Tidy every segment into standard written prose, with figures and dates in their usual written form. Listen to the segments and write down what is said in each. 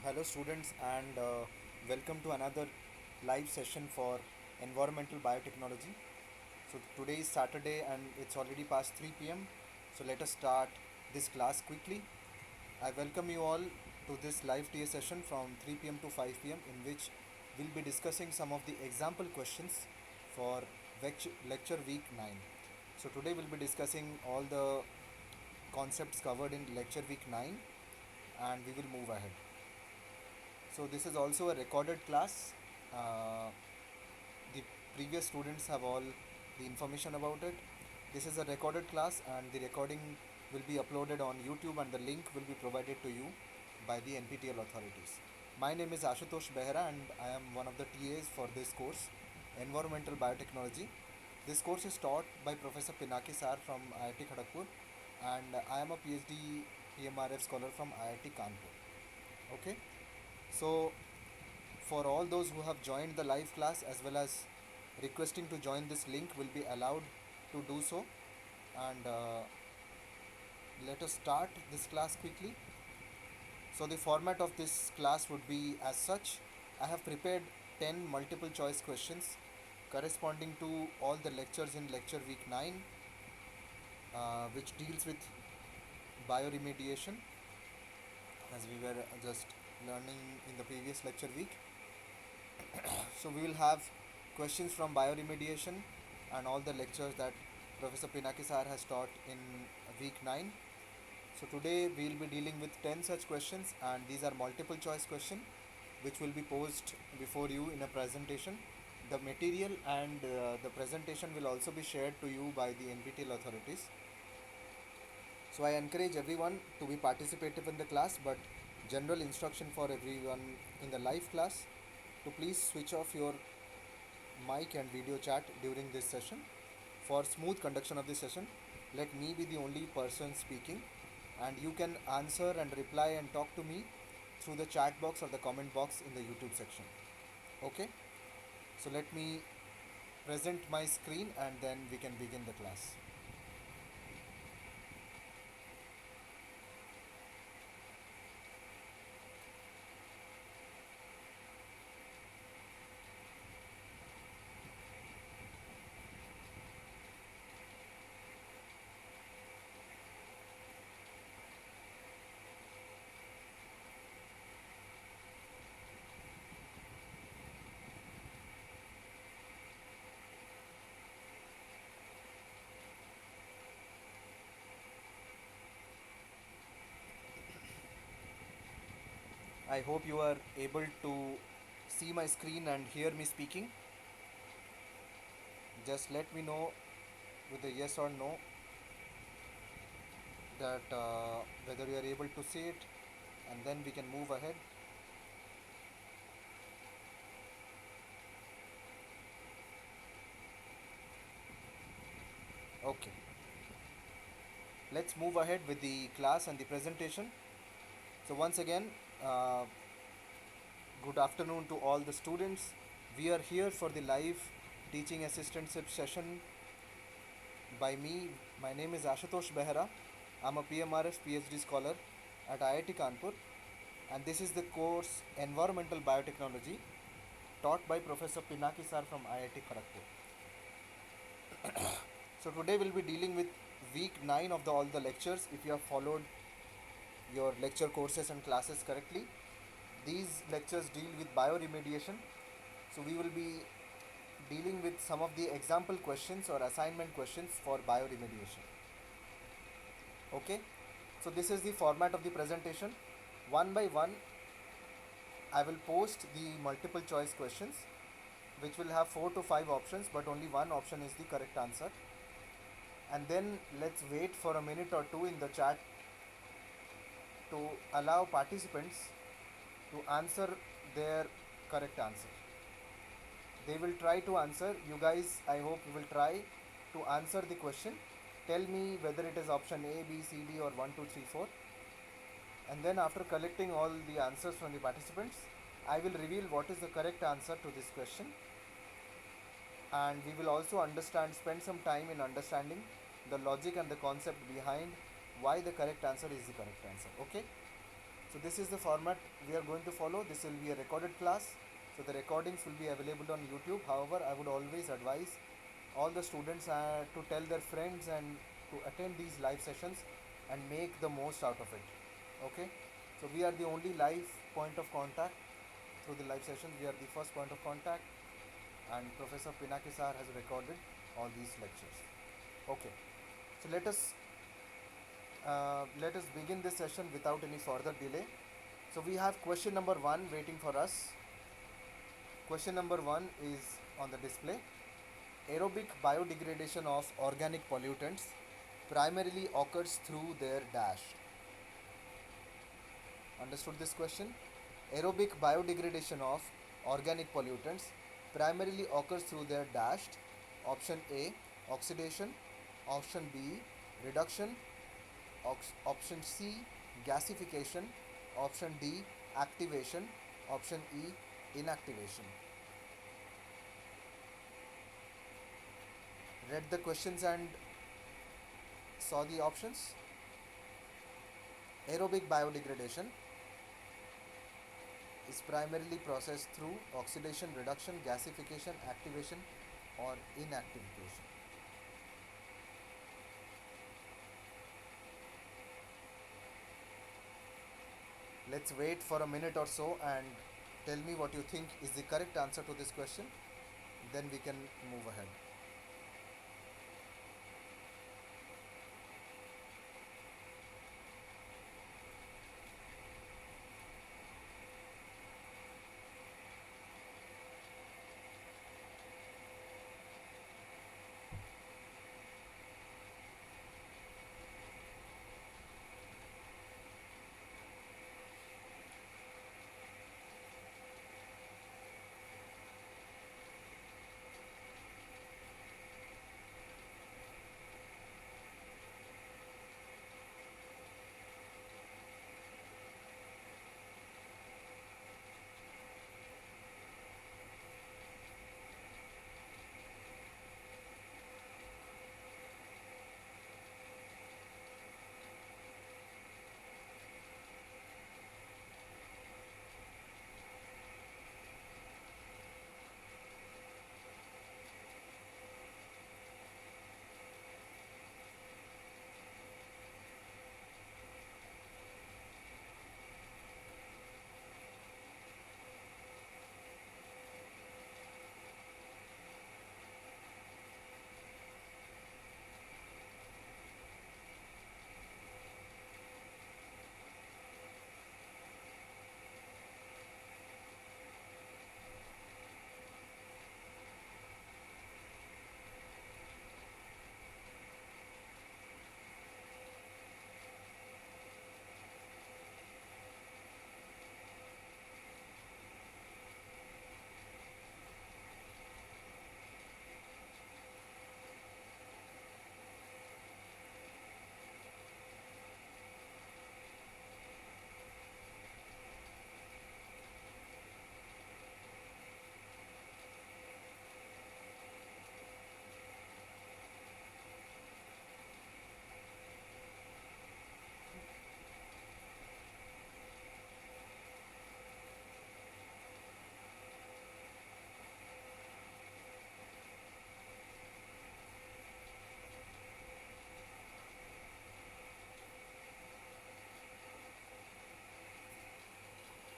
Hello, students, and welcome to another live session for environmental biotechnology. So, today is Saturday and it's already past 3 p.m. So, let us start this class quickly. I welcome you all to this live TA session from 3 p.m. to 5 p.m., in which we'll be discussing some of the example questions for lecture week 9. So, today we'll be discussing all the concepts covered in lecture week 9 and we will move ahead. So this is also a recorded class. The previous students have all the information about it. This is a recorded class and the recording will be uploaded on YouTube and the link will be provided to you by the NPTEL authorities. My name is Ashutosh Behra and I am one of the TAs for this course, Environmental Biotechnology. This course is taught by Professor Pinaki Sar from IIT Kharagpur and I am a PhD PMRF scholar from IIT Kanpur. Okay. So, for all those who have joined the live class as well as requesting to join this link will be allowed to do so. And let us start this class quickly. So, the format of this class would be as such. I have prepared 10 multiple choice questions corresponding to all the lectures in lecture week 9, which deals with bioremediation, as we were just learning in the previous lecture week. So we will have questions from bioremediation and all the lectures that Professor Pinaki Sar has taught in week 9. So today we will be dealing with 10 such questions and these are multiple choice questions which will be posed before you in a presentation. The material and the presentation will also be shared to you by the NPTEL authorities. So I encourage everyone to be participative in the class, but general instruction for everyone in the live class to please switch off your mic and video chat during this session. For smooth conduction of this session, let me be the only person speaking and you can answer and reply and talk to me through the chat box or the comment box in the YouTube section. Okay, so let me present my screen and then we can begin the class. I hope you are able to see my screen and hear me speaking. Just let me know with a yes or no that whether you are able to see it and then we can move ahead. Okay, let's move ahead with the class and the presentation. So once again, uh, good afternoon to all the students. We are here for the live teaching assistantship session by me. My name is Ashutosh Behra. I'm a PMRF PhD scholar at IIT Kanpur and this is the course Environmental Biotechnology taught by Professor Pinaki Sar from IIT Kharagpur. So today we'll be dealing with week 9 of all the lectures. If you have followed your lecture courses and classes correctly, these lectures deal with bioremediation. So we will be dealing with some of the example questions or assignment questions for bioremediation. Okay, so this is the format of the presentation. One by one, I will post the multiple choice questions which will have 4 to 5 options, but only one option is the correct answer. And then let's wait for a minute or two in the chat to allow participants to answer their correct answer. They will try to answer. You guys, I hope you will try to answer the question. Tell me whether it is option A, B, C, D or 1, 2, 3, 4. And then after collecting all the answers from the participants, I will reveal what is the correct answer to this question. And we will also spend some time in understanding the logic and the concept behind why the correct answer is the correct answer. Okay. So this is the format we are going to follow. This will be a recorded class. So the recordings will be available on YouTube. However, I would always advise all the students to tell their friends and to attend these live sessions and make the most out of it. Okay. So we are the only live point of contact through the live sessions. We are the first point of contact, and Professor Pinaki sir has recorded all these lectures. Okay. So let us begin this session without any further delay. So we have question number 1 waiting for us. Question number 1 is on the display. Aerobic biodegradation of organic pollutants primarily occurs through their dash. Understood this question? Aerobic biodegradation of organic pollutants primarily occurs through their dashed. Option A, oxidation. Option B, reduction. Option C, gasification. Option D, activation. Option E, inactivation. Read the questions and saw the options. Aerobic biodegradation is primarily processed through oxidation, reduction, gasification, activation, or inactivation. Let's wait for a minute or so and tell me what you think is the correct answer to this question. Then we can move ahead.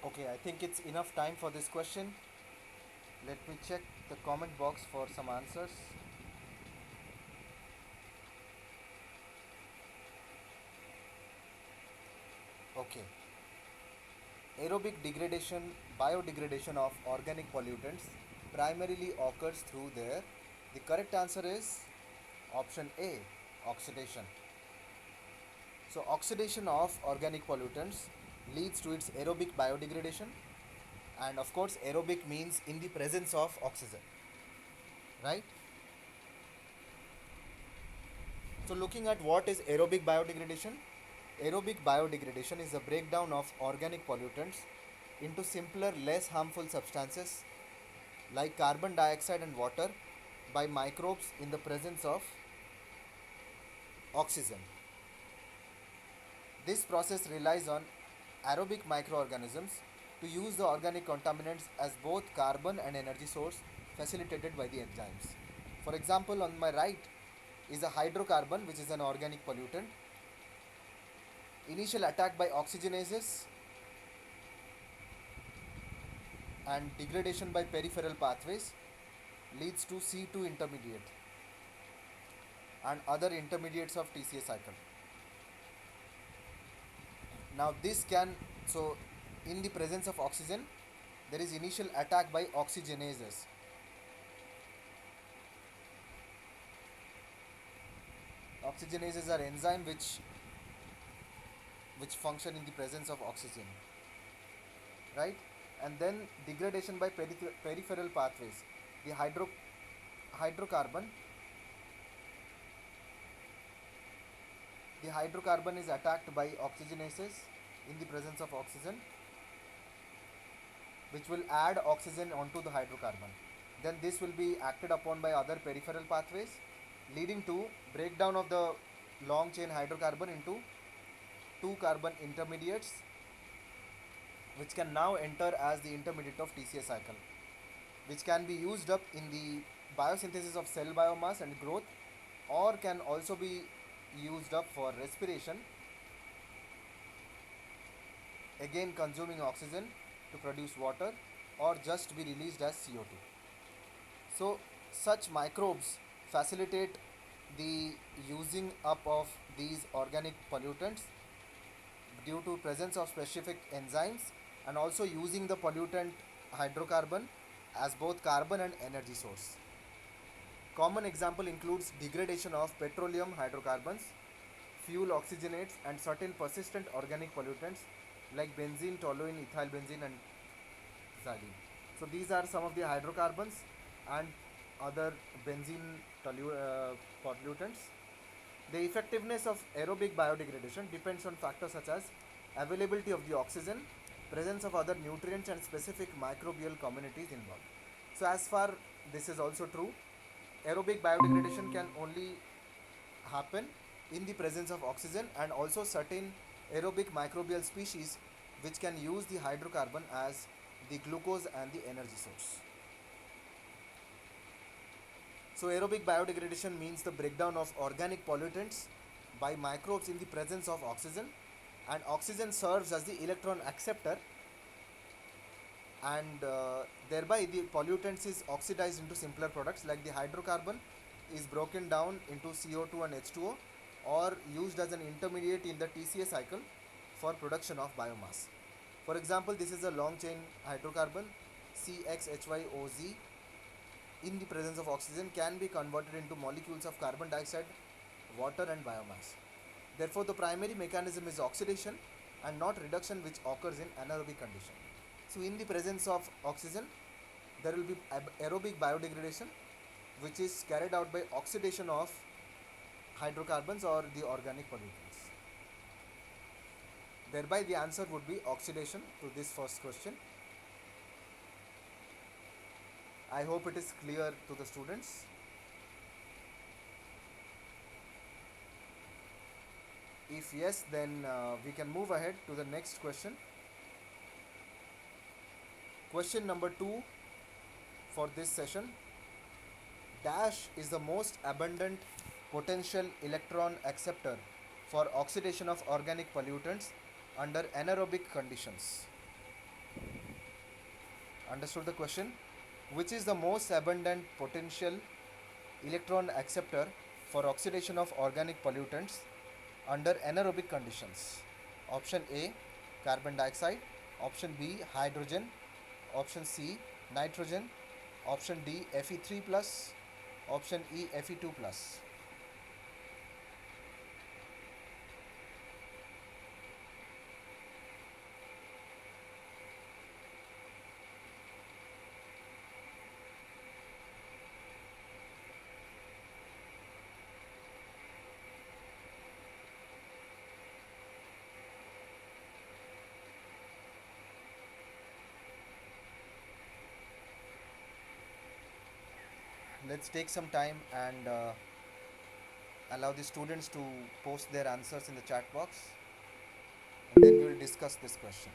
Okay, I think it's enough time for this question. Let me check the comment box for some answers. Okay. Aerobic degradation, biodegradation of organic pollutants primarily occurs through their. The correct answer is option A, oxidation. So, oxidation of organic pollutants leads to its aerobic biodegradation, and of course, aerobic means in the presence of oxygen, right? So, looking at what is aerobic biodegradation, aerobic biodegradation is the breakdown of organic pollutants into simpler, less harmful substances like carbon dioxide and water by microbes in the presence of oxygen. This process relies on aerobic microorganisms to use the organic contaminants as both carbon and energy source facilitated by the enzymes. For example, on my right is a hydrocarbon, which is an organic pollutant. Initial attack by oxygenases and degradation by peripheral pathways leads to C2 intermediate and other intermediates of TCA cycle. Now this can, so in the presence of oxygen, there is initial attack by oxygenases. Oxygenases are enzyme which function in the presence of oxygen, right? And then degradation by peripheral pathways. The hydrocarbon the hydrocarbon is attacked by oxygenases in the presence of oxygen, which will add oxygen onto the hydrocarbon. Then this will be acted upon by other peripheral pathways, leading to breakdown of the long chain hydrocarbon into two carbon intermediates, which can now enter as the intermediate of TCA cycle, which can be used up in the biosynthesis of cell biomass and growth, or can also be used up for respiration, again consuming oxygen to produce water, or just be released as CO2. So such microbes facilitate the using up of these organic pollutants due to presence of specific enzymes, and also using the pollutant hydrocarbon as both carbon and energy source. Common example includes degradation of petroleum hydrocarbons, fuel oxygenates, and certain persistent organic pollutants like benzene, toluene, ethyl benzene, and xylene. So these are some of the hydrocarbons and other benzene pollutants. The effectiveness of aerobic biodegradation depends on factors such as availability of the oxygen, presence of other nutrients, and specific microbial communities involved. So as far this is also true, aerobic biodegradation can only happen in the presence of oxygen, and also certain aerobic microbial species which can use the hydrocarbon as the glucose and the energy source. So aerobic biodegradation means the breakdown of organic pollutants by microbes in the presence of oxygen, and oxygen serves as the electron acceptor, and thereby the pollutants is oxidized into simpler products like the hydrocarbon is broken down into CO2 and H2O, or used as an intermediate in the TCA cycle for production of biomass. For example, this is a long chain hydrocarbon CXHYOZ in the presence of oxygen can be converted into molecules of carbon dioxide, water, and biomass. Therefore, the primary mechanism is oxidation and not reduction, which occurs in anaerobic condition. So in the presence of oxygen, there will be aerobic biodegradation, which is carried out by oxidation of hydrocarbons or the organic pollutants. Thereby the answer would be oxidation to this first question. I hope it is clear to the students. If yes, then we can move ahead to the next question. Question number 2 for this session. Dash is the most abundant potential electron acceptor for oxidation of organic pollutants under anaerobic conditions. Understood the question? Which is the most abundant potential electron acceptor for oxidation of organic pollutants under anaerobic conditions? Option A, carbon dioxide. Option B, hydrogen. Option C, nitrogen. Option D, Fe3 plus. Option E, Fe2 plus. Let's take some time and allow the students to post their answers in the chat box, and then we will will discuss this question.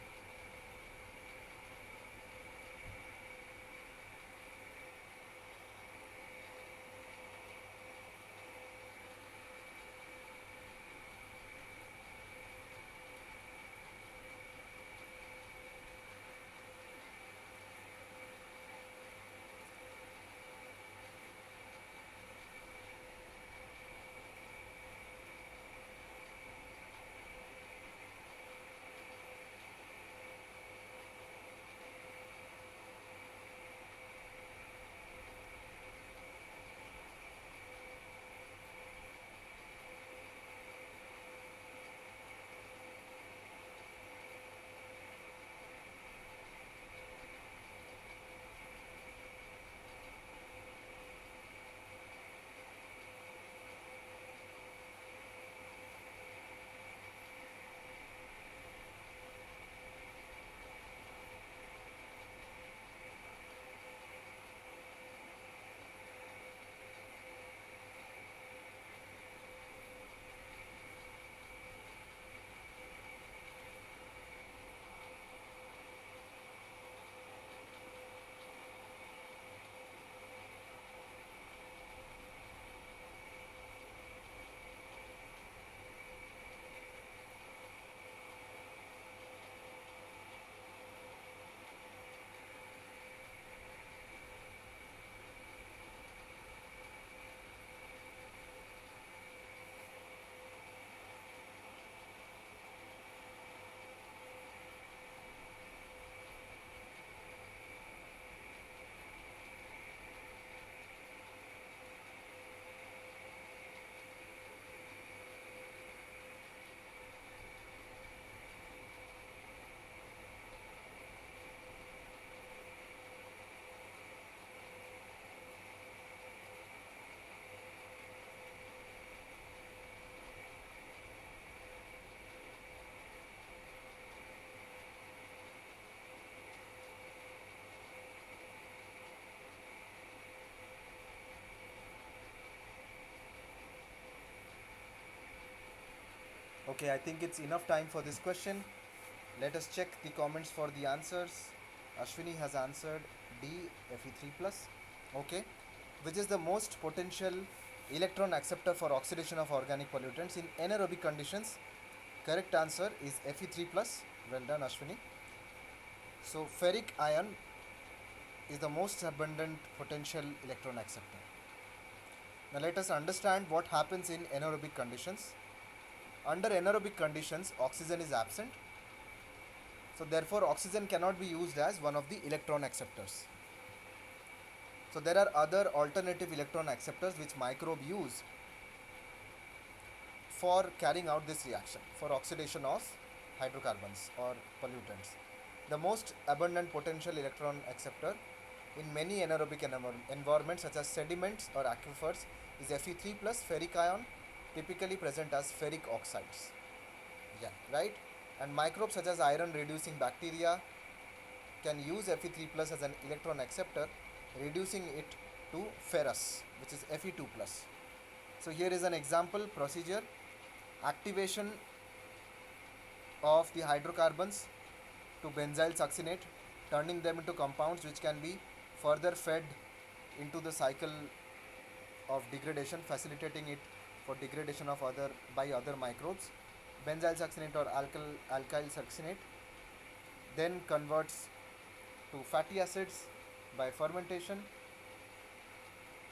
Okay, I think it's enough time for this question. Let us check the comments for the answers. Ashwini has answered D, Fe3 plus. Okay, which is the most potential electron acceptor for oxidation of organic pollutants in anaerobic conditions? Correct answer is Fe3 plus. Well done, Ashwini. So ferric ion is the most abundant potential electron acceptor. Now let us understand what happens in anaerobic conditions. Under anaerobic conditions, oxygen is absent. So therefore, oxygen cannot be used as one of the electron acceptors. So there are other alternative electron acceptors which microbe use for carrying out this reaction for oxidation of hydrocarbons or pollutants. The most abundant potential electron acceptor in many anaerobic environments such as sediments or aquifers is Fe3 plus ferric ion, typically present as ferric oxides. Yeah, right? And microbes such as iron reducing bacteria can use Fe3 plus as an electron acceptor, reducing it to ferrous, which is Fe2 plus. So here is an example procedure. Activation of the hydrocarbons to benzyl succinate, turning them into compounds which can be further fed into the cycle of degradation, facilitating it for degradation of other microbes. Benzyl succinate or alkyl succinate then converts to fatty acids by fermentation.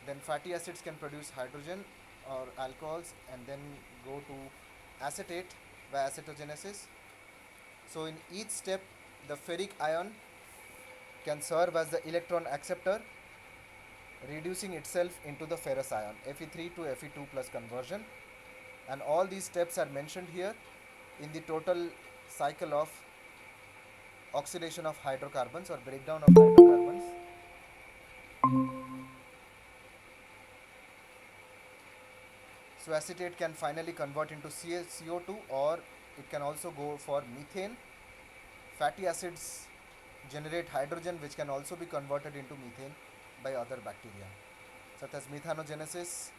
Then fatty acids can produce hydrogen or alcohols and then go to acetate by acetogenesis. So in each step, the ferric ion can serve as the electron acceptor, reducing itself into the ferrous ion, Fe3 to Fe2 plus conversion. And all these steps are mentioned here in the total cycle of oxidation of hydrocarbons or breakdown of hydrocarbons. So acetate can finally convert into CO2, or it can also go for methane. Fatty acids generate hydrogen which can also be converted into methane by other bacteria such as methanogenesis,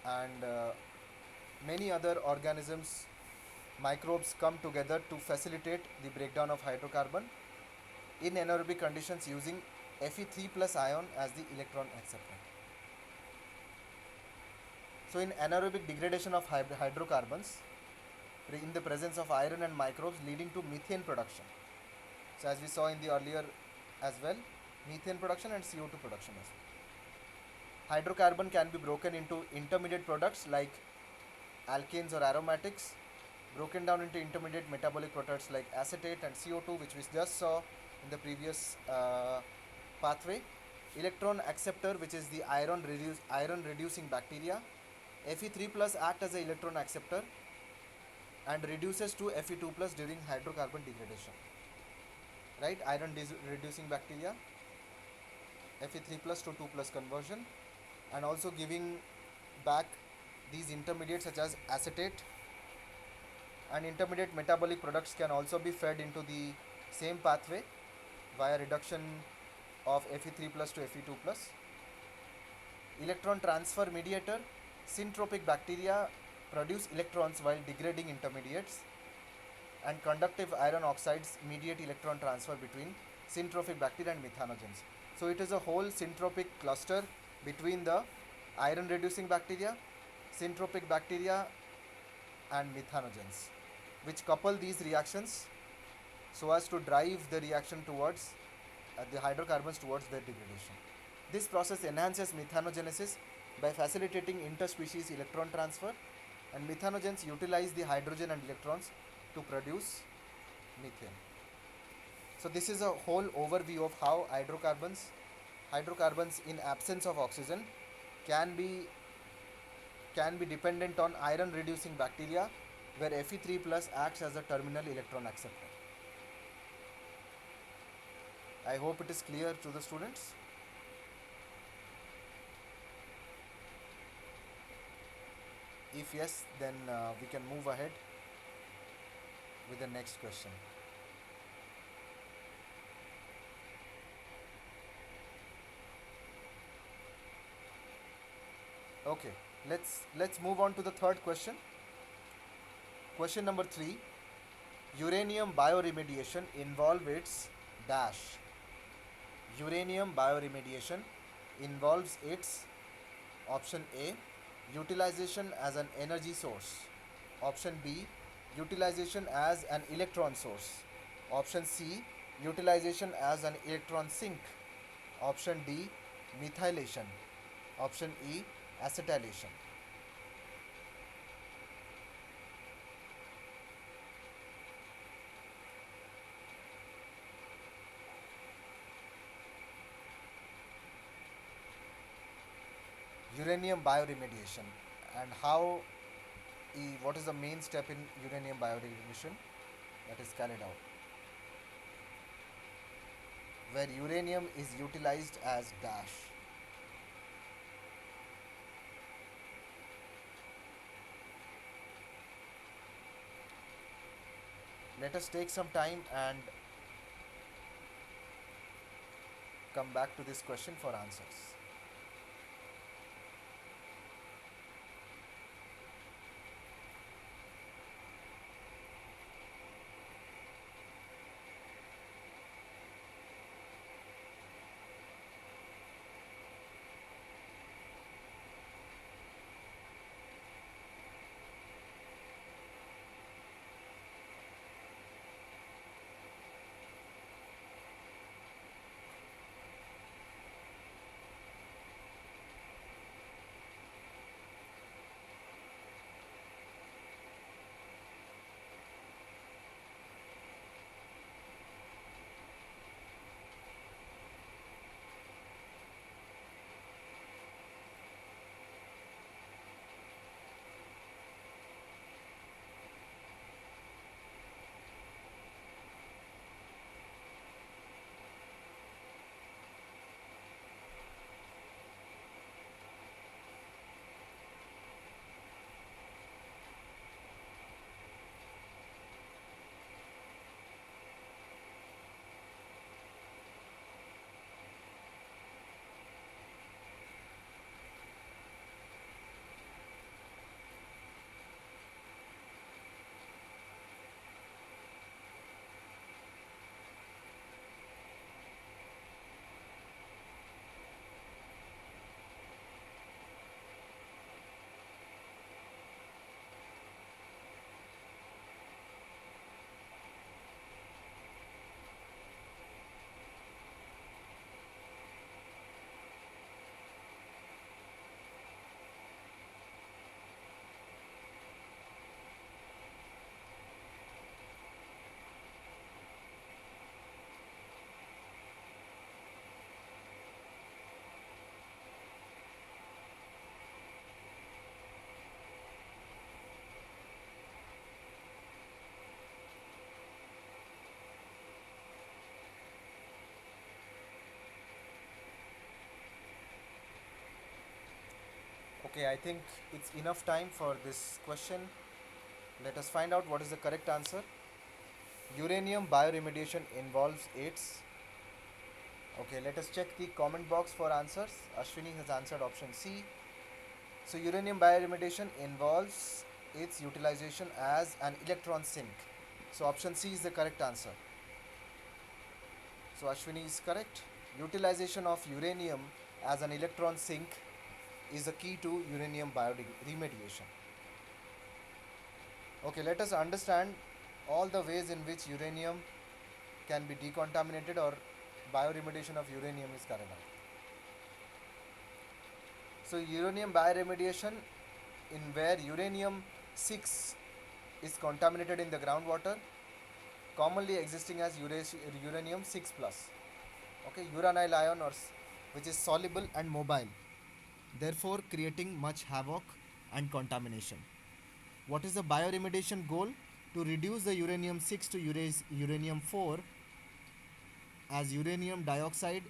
and many other organisms microbes come together to facilitate the breakdown of hydrocarbon in anaerobic conditions using Fe3 plus ion as the electron acceptor. So in anaerobic degradation of hydrocarbons in the presence of iron and microbes leading to methane production. So as we saw in the earlier as well, methane production and CO2 production as well. Hydrocarbon can be broken into intermediate products like alkanes or aromatics, broken down into intermediate metabolic products like acetate and CO2, which we just saw in the previous pathway. Electron acceptor, which is the iron reducing bacteria. Fe3 plus act as an electron acceptor and reduces to Fe2 plus during hydrocarbon degradation. Right, iron reducing bacteria, Fe3 plus to 2 plus conversion, and also giving back these intermediates such as acetate, and intermediate metabolic products can also be fed into the same pathway via reduction of Fe3 plus to Fe2 plus. Electron transfer mediator, syntropic bacteria produce electrons while degrading intermediates, and conductive iron oxides mediate electron transfer between syntropic bacteria and methanogens. So it is a whole syntropic cluster between the iron reducing bacteria, syntropic bacteria and methanogens, which couple these reactions so as to drive the reaction towards the hydrocarbons towards their degradation. This process enhances methanogenesis by facilitating interspecies electron transfer, and methanogens utilize the hydrogen and electrons to produce methane. So this is a whole overview of how hydrocarbons in absence of oxygen can be dependent on iron reducing bacteria, where Fe3 plus acts as a terminal electron acceptor. I hope it is clear to the students. If yes, then we can move ahead with the next question. Okay, let's move on to the third question. Question number 3. Uranium bioremediation involves its dash. Uranium bioremediation involves its option A, utilization as an energy source. Option B, utilization as an electron source. Option C, utilization as an electron sink. Option D, methylation. Option E, acetylation. Uranium bioremediation, and what is the main step in uranium bioremediation that is carried out, where uranium is utilized as dash. Let us take some time and come back to this question for answers. Okay, I think it's enough time for this question. Let us find out what is the correct answer. Uranium bioremediation involves its. Okay, let us check the comment box for answers. Ashwini has answered option C. So, uranium bioremediation involves its utilization as an electron sink. So, option C is the correct answer. So, Ashwini is correct. Utilization of uranium as an electron sink is the key to uranium bioremediation. Okay, let us understand all the ways in which uranium can be decontaminated or bioremediation of uranium is carried out. So, uranium bioremediation, in where uranium 6 is contaminated in the groundwater, commonly existing as uranium 6 plus. Okay, uranyl ion, which is soluble and mobile, therefore creating much havoc and contamination. What is the bioremediation goal? To reduce the uranium 6 to uranium 4, as uranium dioxide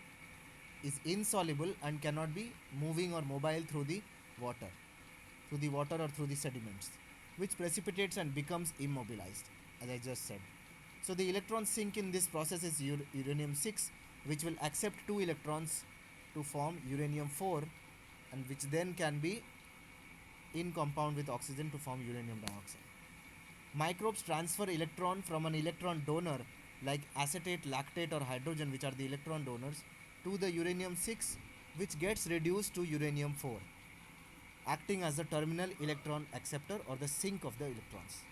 is insoluble and cannot be moving or mobile through the water or through the sediments, which precipitates and becomes immobilized, as I just said. So the electron sink in this process is uranium 6, which will accept 2 electrons to form uranium 4, and which then can be in compound with oxygen to form uranium dioxide. Microbes transfer electron from an electron donor like acetate, lactate or hydrogen, which are the electron donors, to the uranium 6, which gets reduced to uranium 4, acting as the terminal electron acceptor or the sink of the electrons.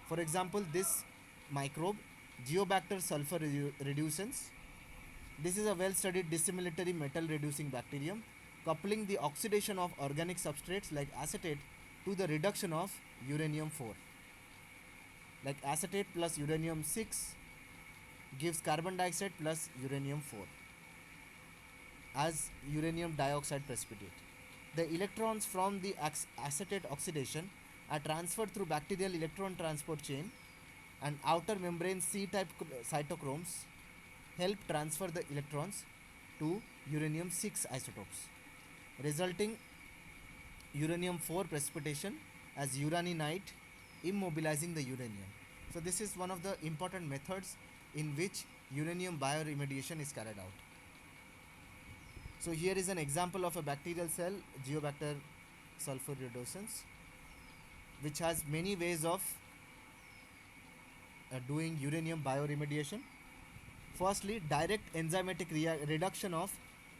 For example, this microbe, Geobacter sulfur reducens, this is a well studied dissimilatory metal reducing bacterium, coupling the oxidation of organic substrates like acetate to the reduction of uranium 4. Like acetate plus uranium 6 gives carbon dioxide plus uranium 4 as uranium dioxide precipitate. The electrons from the acetate oxidation are transferred through bacterial electron transport chain, and outer membrane C-type cytochromes help transfer the electrons to uranium 6 isotopes, resulting uranium 4 precipitation as uraninite, immobilizing the uranium. So this is one of the important methods in which uranium bioremediation is carried out. So here is an example of a bacterial cell, Geobacter sulfur reducens, which has many ways of doing uranium bioremediation. Firstly, direct enzymatic reduction of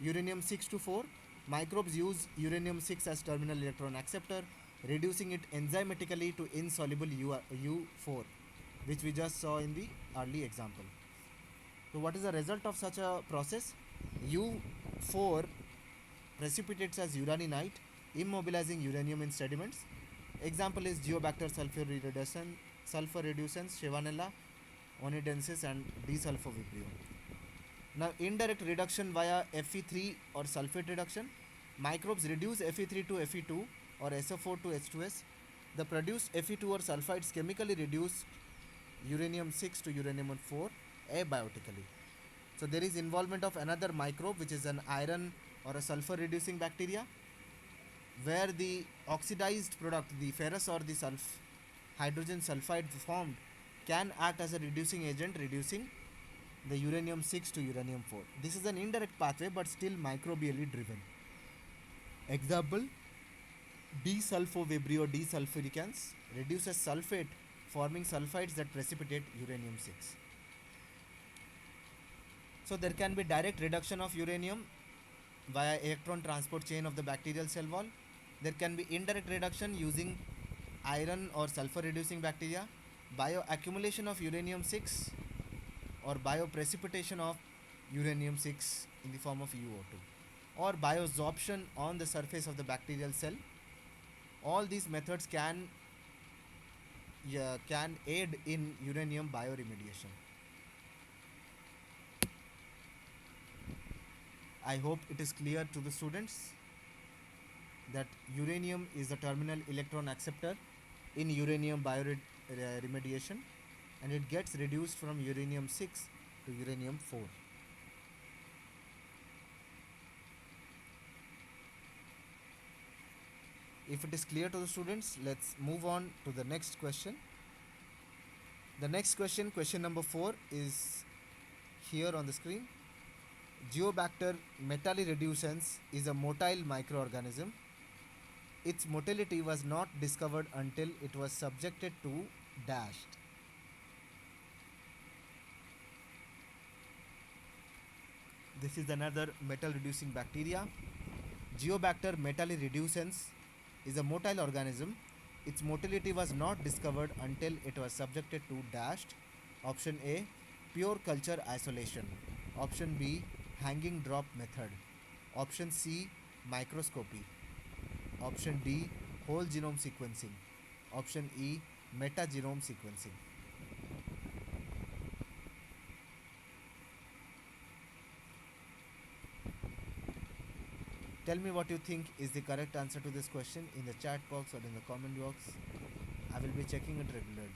uranium 6 to 4. Microbes use uranium 6 as terminal electron acceptor, reducing it enzymatically to insoluble U4, which we just saw in the early example. So what is the result of such a process? U4 precipitates as uraninite, immobilizing uranium in sediments. Example is Geobacter sulfur reducens, Shevanella, onidensis and desulfovibrio. Now indirect reduction via Fe3 or sulfate reduction. Microbes reduce Fe3 to Fe2 or SO4 to H2S. The produced Fe2 or sulfides chemically reduce uranium 6 to uranium 4 abiotically. So there is involvement of another microbe, which is an iron or a sulfur reducing bacteria, where the oxidized product, the ferrous or the hydrogen sulfide formed, can act as a reducing agent, reducing the uranium 6 to uranium 4. This is an indirect pathway but still microbially driven. Example, desulfovibrio desulfuricans reduces sulfate, forming sulfides that precipitate uranium 6. So there can be direct reduction of uranium via electron transport chain of the bacterial cell wall. There can be indirect reduction using iron or sulfur reducing bacteria, bioaccumulation of uranium 6 or bioprecipitation of uranium 6 in the form of UO2, or biosorption on the surface of the bacterial cell. All these methods can aid in uranium bioremediation. I hope it is clear to the students that uranium is the terminal electron acceptor in uranium bioremediation, and it gets reduced from uranium 6 to uranium 4. If it is clear to the students, let's move on to the next question. The next question, question number 4, is here on the screen. Geobacter metallireducens is a motile microorganism. Its motility was not discovered until it was subjected to dashed. This is another metal reducing bacteria. Geobacter metallireducens is a motile organism. Its motility was not discovered until it was subjected to dashed. Option A, pure culture isolation. Option B, hanging drop method. Option C, microscopy. Option D, whole genome sequencing. Option E, metagenome sequencing. Tell me what you think is the correct answer to this question in the chat box or in the comment box. I will be checking it regularly.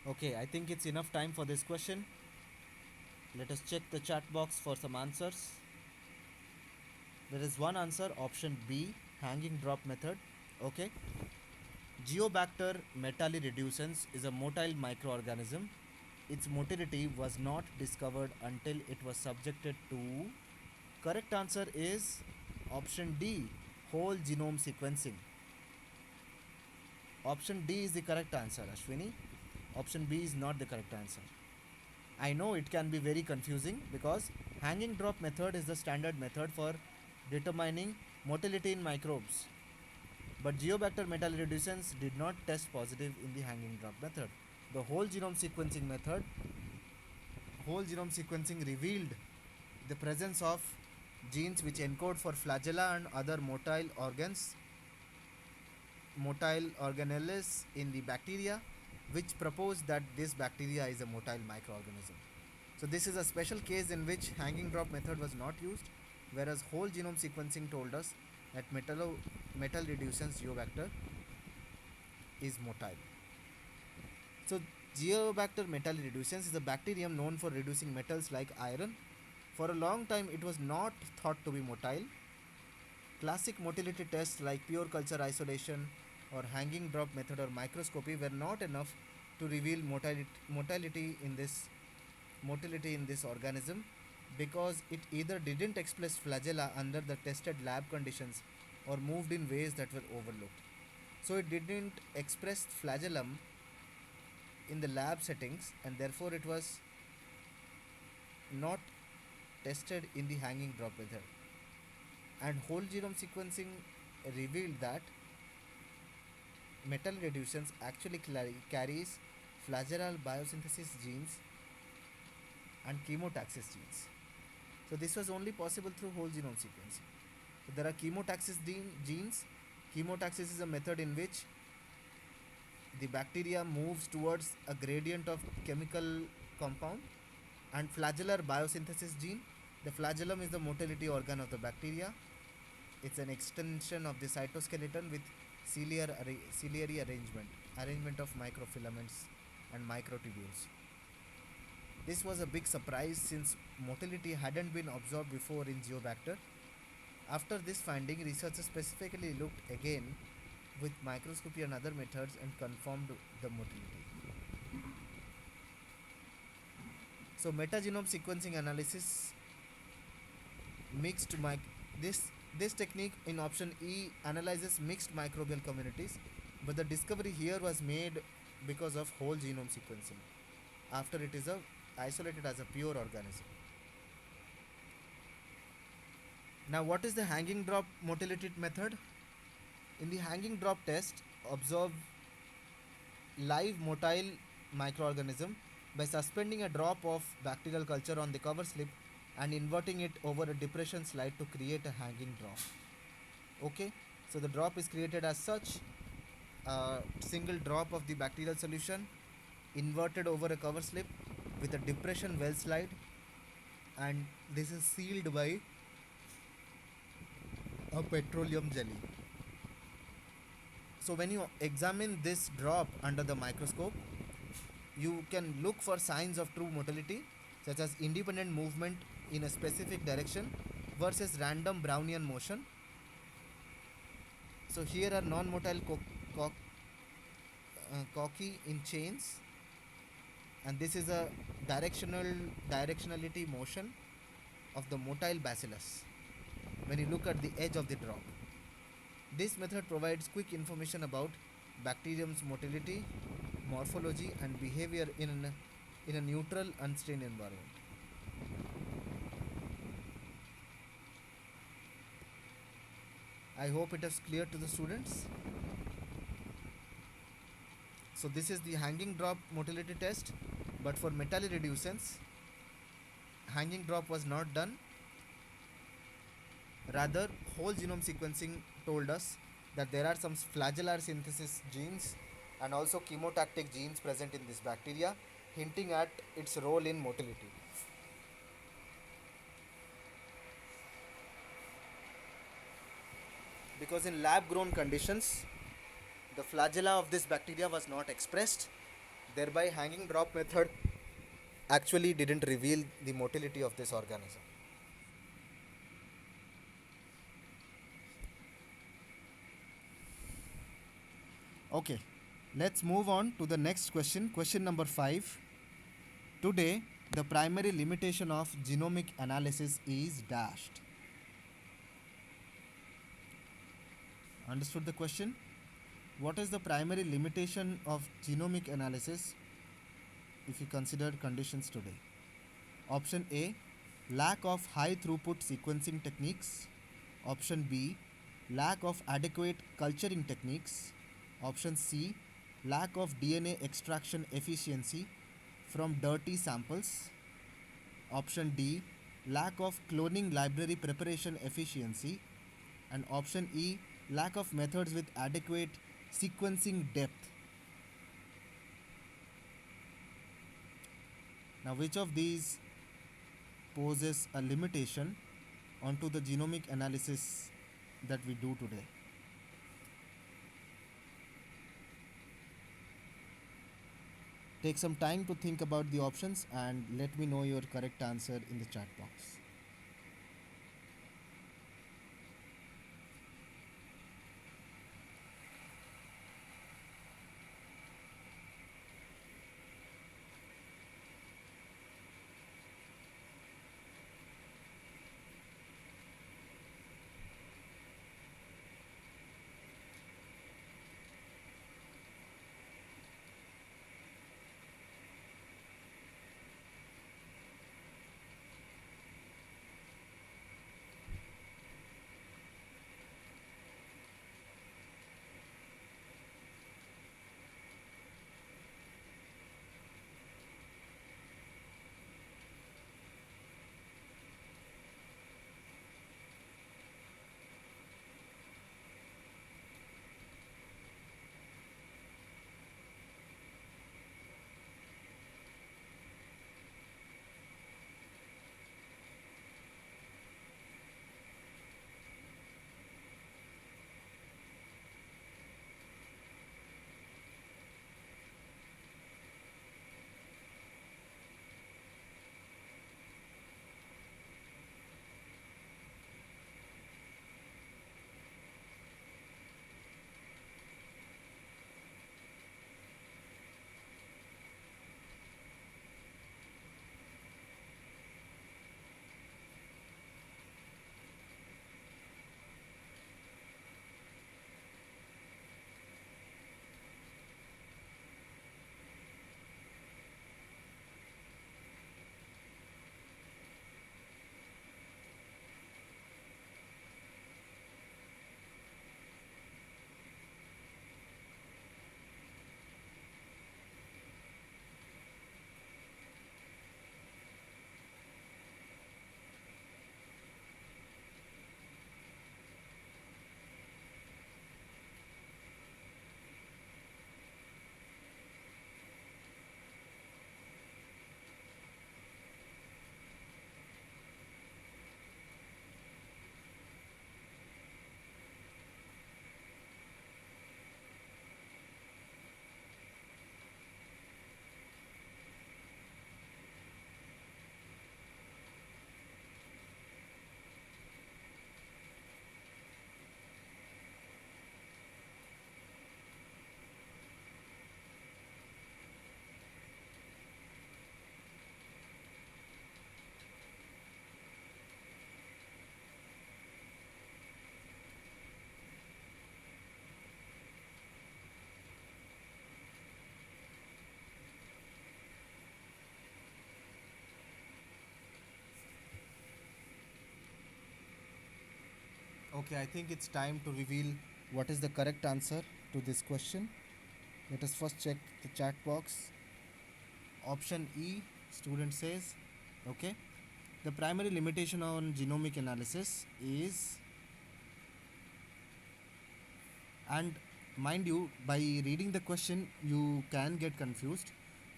Okay, I think it's enough time for this question. Let us check the chat box for some answers. There is one answer, option B, hanging drop method. Okay. Geobacter metallireducens is a motile microorganism. Its motility was not discovered until it was subjected to. Correct answer is option D, whole genome sequencing. Option D is the correct answer, Ashwini. Option B is not the correct answer. I know it can be very confusing because hanging drop method is the standard method for determining motility in microbes. But Geobacter metallireducens did not test positive in the hanging drop method. The whole genome sequencing revealed the presence of genes which encode for flagella and other motile organelles in the bacteria, which propose that this bacteria is a motile microorganism. So this is a special case in which hanging drop method was not used, whereas whole genome sequencing told us that metallireducens geobacter is motile. So Geobacter metallireducens is a bacterium known for reducing metals like iron. For a long time it was not thought to be motile. Classic motility tests like pure culture isolation or hanging drop method or microscopy were not enough to reveal motility in this organism, because it either didn't express flagella under the tested lab conditions or moved in ways that were overlooked. So it didn't express flagellum in the lab settings, and therefore it was not tested in the hanging drop method. And whole genome sequencing revealed that metal reductions actually carries flagellar biosynthesis genes and chemotaxis genes. So this was only possible through whole genome sequencing. So there are chemotaxis genes. Chemotaxis is a method in which the bacteria moves towards a gradient of chemical compound, and flagellar biosynthesis gene. The flagellum is the motility organ of the bacteria. It's an extension of the cytoskeleton with ciliary arrangement of microfilaments and microtubules. This was a big surprise since motility hadn't been observed before in Geobacter. After this finding, researchers specifically looked again with microscopy and other methods and confirmed the motility. So metagenome sequencing analysis mixed this technique in option E analyzes mixed microbial communities, but the discovery here was made because of whole genome sequencing after it is isolated as a pure organism. Now, what is the hanging drop motility method? In the hanging drop test, observe live motile microorganism by suspending a drop of bacterial culture on the cover slip and inverting it over a depression slide to create a hanging drop. Okay, so the drop is created as such: a single drop of the bacterial solution inverted over a cover slip with a depression well slide, and this is sealed by a petroleum jelly. So when you examine this drop under the microscope, you can look for signs of true motility, such as independent movement in a specific direction versus random Brownian motion. So here are non-motile cocci in chains, and this is a directionality motion of the motile bacillus when you look at the edge of the drop. This method provides quick information about bacterium's motility, morphology, and behavior in a neutral, unstained environment. I hope it is clear to the students. So this is the hanging drop motility test, but for metallireducens, hanging drop was not done. Rather, whole genome sequencing told us that there are some flagellar synthesis genes and also chemotactic genes present in this bacteria, hinting at its role in motility. Because in lab grown conditions, the flagella of this bacteria was not expressed, thereby hanging drop method actually didn't reveal the motility of this organism. Okay, let's move on to the next question. Question number 5. Today, the primary limitation of genomic analysis is dashed. Understood the question? What is the primary limitation of genomic analysis if you consider conditions today? Option A, lack of high throughput sequencing techniques. Option B, lack of adequate culturing techniques. Option C, lack of DNA extraction efficiency from dirty samples. Option D, lack of cloning library preparation efficiency. And option E, lack of methods with adequate sequencing depth. Now, which of these poses a limitation onto the genomic analysis that we do today? Take some time to think about the options and let me know your correct answer in the chat box. Okay, I think it's time to reveal what is the correct answer to this question. Let us first check the chat box. Option E, student says, okay, the primary limitation on genomic analysis is, and mind you, by reading the question, you can get confused.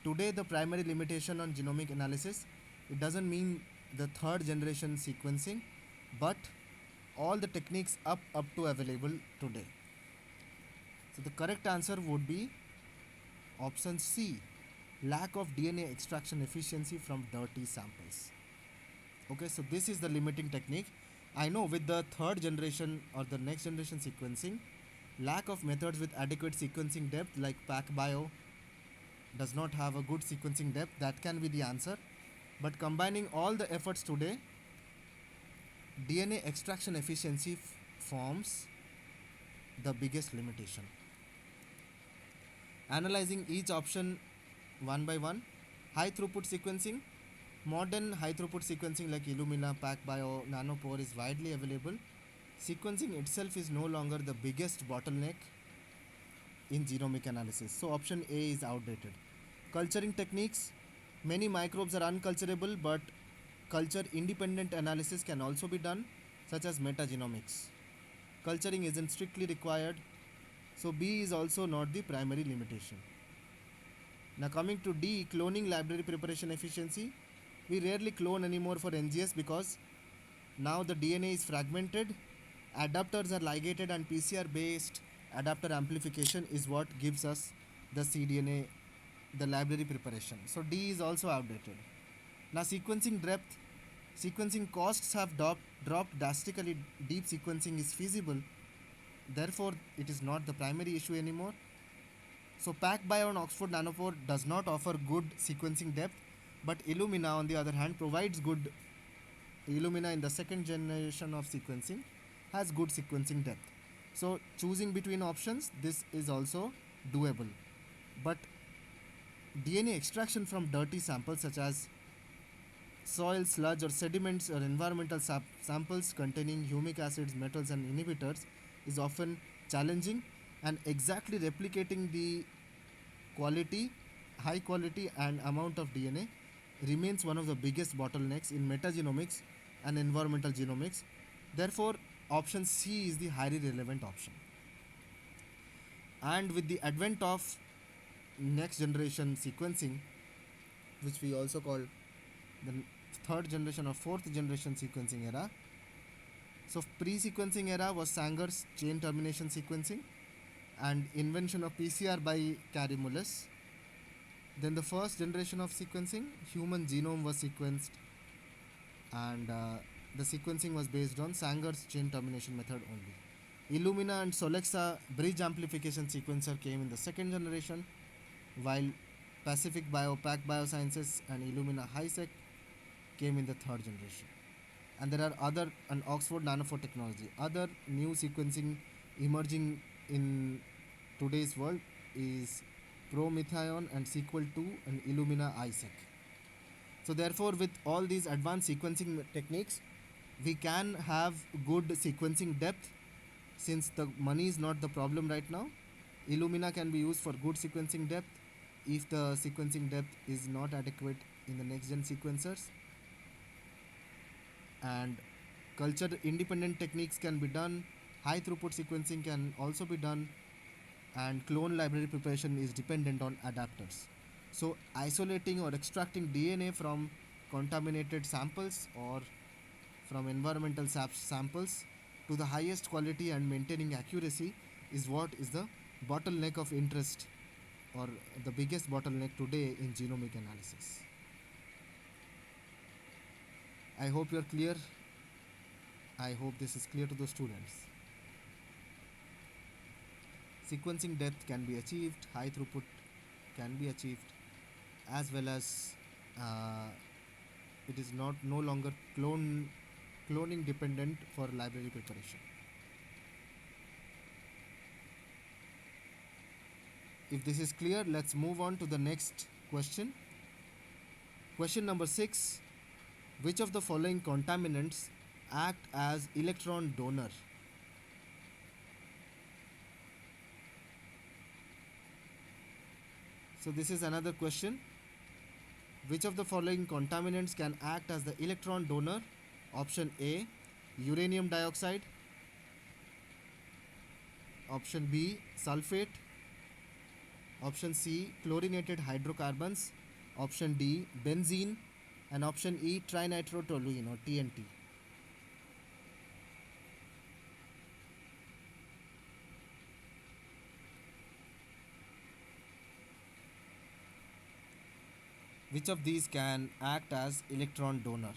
Today, the primary limitation on genomic analysis, it doesn't mean the third generation sequencing, but all the techniques up to available today. So the correct answer would be option C, lack of DNA extraction efficiency from dirty samples. Okay, so this is the limiting technique. I know with the third generation or the next generation sequencing, lack of methods with adequate sequencing depth like PacBio does not have a good sequencing depth. That can be the answer. But combining all the efforts today, DNA extraction efficiency forms the biggest limitation. Analyzing each option one by one, high throughput sequencing. Modern high throughput sequencing like Illumina, PacBio, Nanopore is widely available. Sequencing itself is no longer the biggest bottleneck in genomic analysis. So option A is outdated. Culturing techniques. Many microbes are unculturable, but culture independent analysis can also be done, such as metagenomics. Culturing isn't strictly required, so B is also not the primary limitation. Now coming to D, cloning library preparation efficiency. We rarely clone anymore for NGS because now the DNA is fragmented, adapters are ligated, and PCR based adapter amplification is what gives us the cDNA, the library preparation. So D is also outdated. Now sequencing costs have dropped drastically. Deep sequencing is feasible, therefore it is not the primary issue anymore. So PacBio and Oxford Nanopore does not offer good sequencing depth, but Illumina on the other hand provides good. Illumina in the second generation of sequencing has good sequencing depth. So choosing between options, this is also doable. But DNA extraction from dirty samples such as soil, sludge or sediments or environmental samples containing humic acids, metals and inhibitors is often challenging, and exactly replicating the quality, high quality and amount of DNA remains one of the biggest bottlenecks in metagenomics and environmental genomics. Therefore, option C is the highly relevant option. And with the advent of next generation sequencing, which we also call the third generation or fourth generation sequencing era. So pre-sequencing era was Sanger's chain termination sequencing and invention of PCR by Carey Mullis. Then the first generation of sequencing, human genome was sequenced, and the sequencing was based on Sanger's chain termination method only. Illumina and Solexa bridge amplification sequencer came in the second generation, while Pacific Bio, Pac Biosciences and Illumina HiSec came in the third generation. And there are and Oxford Nanopore technology. Other new sequencing emerging in today's world is ProMethION and Sequel2 and Illumina ISEC. So therefore, with all these advanced sequencing techniques, we can have good sequencing depth. Since the money is not the problem right now, Illumina can be used for good sequencing depth if the sequencing depth is not adequate in the next gen sequencers. And culture independent techniques can be done, high throughput sequencing can also be done, and clone library preparation is dependent on adapters. So isolating or extracting DNA from contaminated samples or from environmental samples to the highest quality and maintaining accuracy is what is the bottleneck of interest, or the biggest bottleneck today in genomic analysis. I hope you're clear. I hope this is clear to the students. Sequencing depth can be achieved, high throughput can be achieved, as well as it is no longer cloning dependent for library preparation. If this is clear, let's move on to the next question. Question number 6. Which of the following contaminants act as electron donor So this is another question. Which of the following contaminants can act as the electron donor? Option A, uranium dioxide. Option B, sulfate. Option C, chlorinated hydrocarbons. Option D, benzene. And option E, trinitrotoluene or TNT. Which of these can act as electron donor?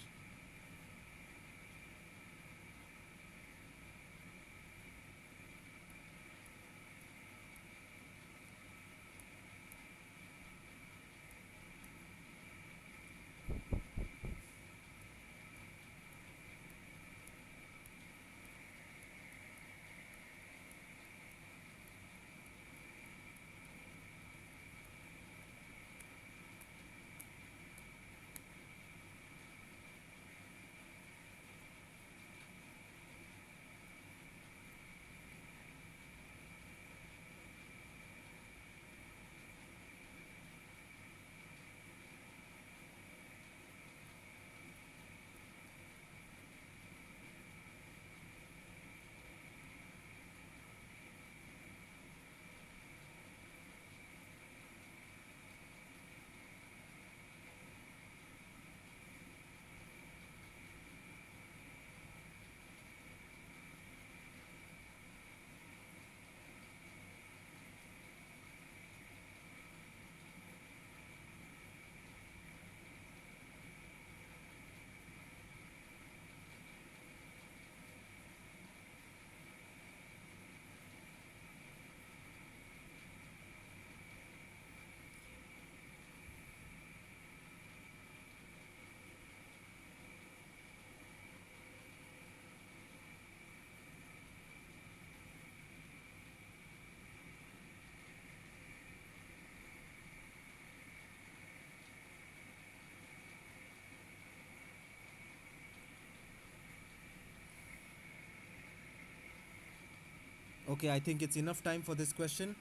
Okay, I think it's enough time for this question.